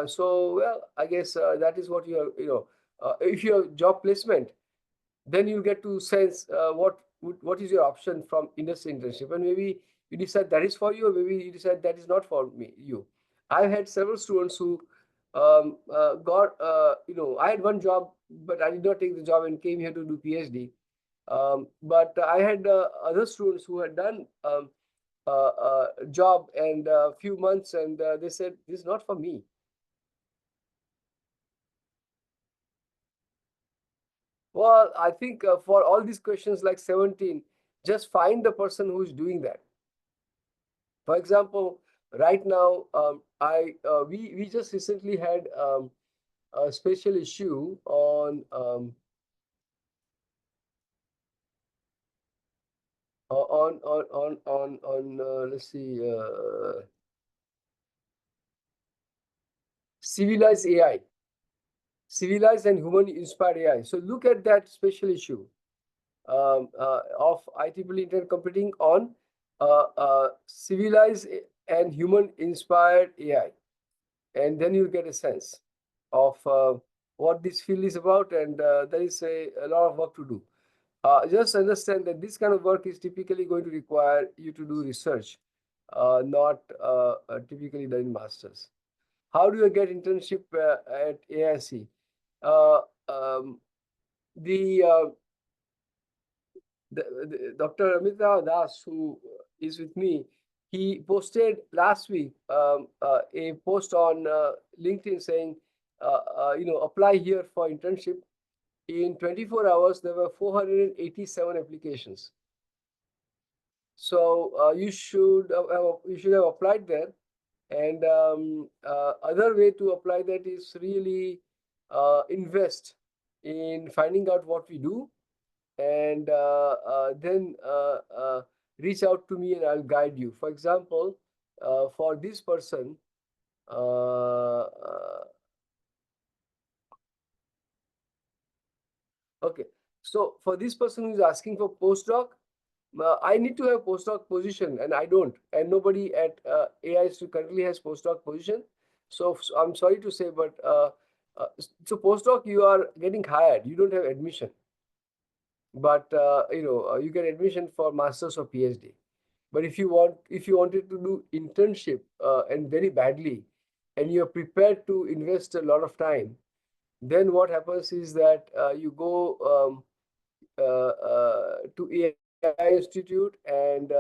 So well, I guess that is what if your job placement, then you get to sense what is your option from industry internship, and maybe you decide that is for you, or maybe you decide that is not for me. I've had several students who got I had one job, but I did not take the job and came here to do PhD. But I had other students who had done job and a few months, and they said this is not for me. Well, I think for all these questions like 17, just find the person who is doing that. For example, right now, I we just recently had a special issue on let's see, civilized AI, civilized and human inspired AI. So look at that special issue of IEEE Internet Computing on civilized and human inspired AI, and then you'll get a sense of what this field is about, and there is a lot of work to do. Just understand that this kind of work is typically going to require you to do research, not typically done in masters. How do you get internship at AIC? Uh, um, the, uh, Dr. Amita Das, who is with me, he posted last week a post on LinkedIn saying, apply here for internship. In 24 hours, there were 487 applications. So you should have applied there. And other way to apply that is really invest in finding out what we do, and then reach out to me and I'll guide you. For example, for this person, okay, so for this person who's asking for postdoc, I need to have postdoc position, and I don't, and nobody at AISU currently has postdoc position. So I'm sorry to say, but uh, so postdoc you are getting hired, you don't have admission, but you get admission for masters or PhD. But if you wanted to do internship and very badly, and you're prepared to invest a lot of time, then what happens is that you go to AI Institute and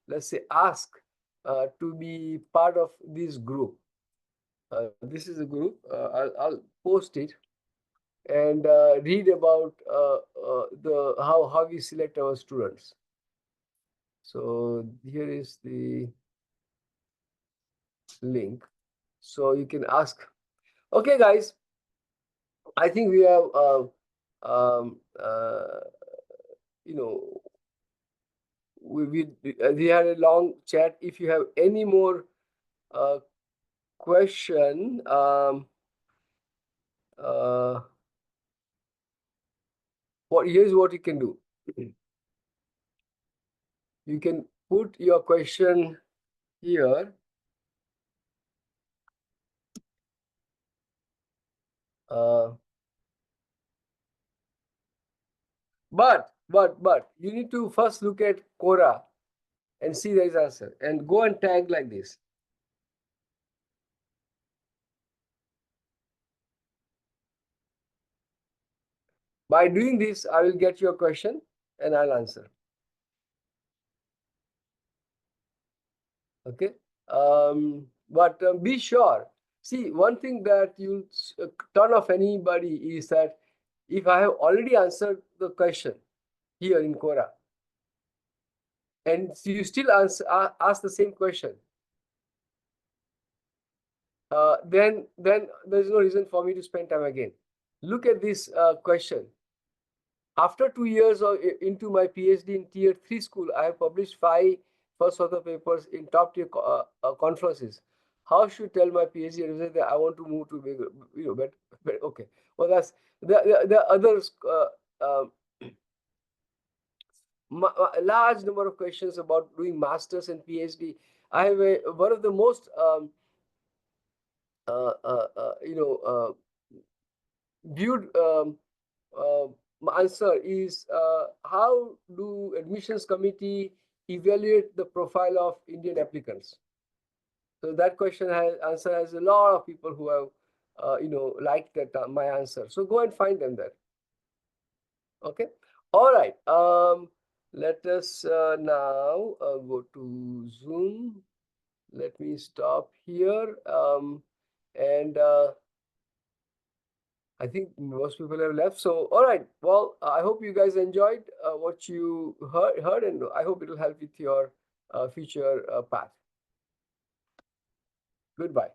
let's say ask to be part of this group. This is a group. I'll post it and read about the how we select our students. So here is the link. So you can ask. Okay, guys. I think we have um, uh, you know we had a long chat. If you have any more uh, question, uh, here's what you can do. You can put your question here. Uh, but you need to first look at Quora and see there is answer, and go and tag like this. By doing this, I will get your question and I'll answer. Okay. But be sure. See, one thing that you'll turn off anybody is that if I have already answered the question here in Quora, and you still ask the same question, then there's no reason for me to spend time again. Look at this question. After 2 years into my PhD in Tier 3 school, I have published 5 first author papers in top tier conferences. How should I tell my PhD advisor that I want to move to bigger, but okay. Well, that's the others. A large number of questions about doing masters and PhD. I have one of the most uh, uh, uh, you know uh, viewed uh, answer is how do admissions committee evaluate the profile of Indian applicants? So that question answer has a lot of people who have like that my answer. So go and find them there. Okay. All right. Let us now go to Zoom. Let me stop here. And I think most people have left. So, all right. Well, I hope you guys enjoyed what you heard, and I hope it will help with your future path. Goodbye.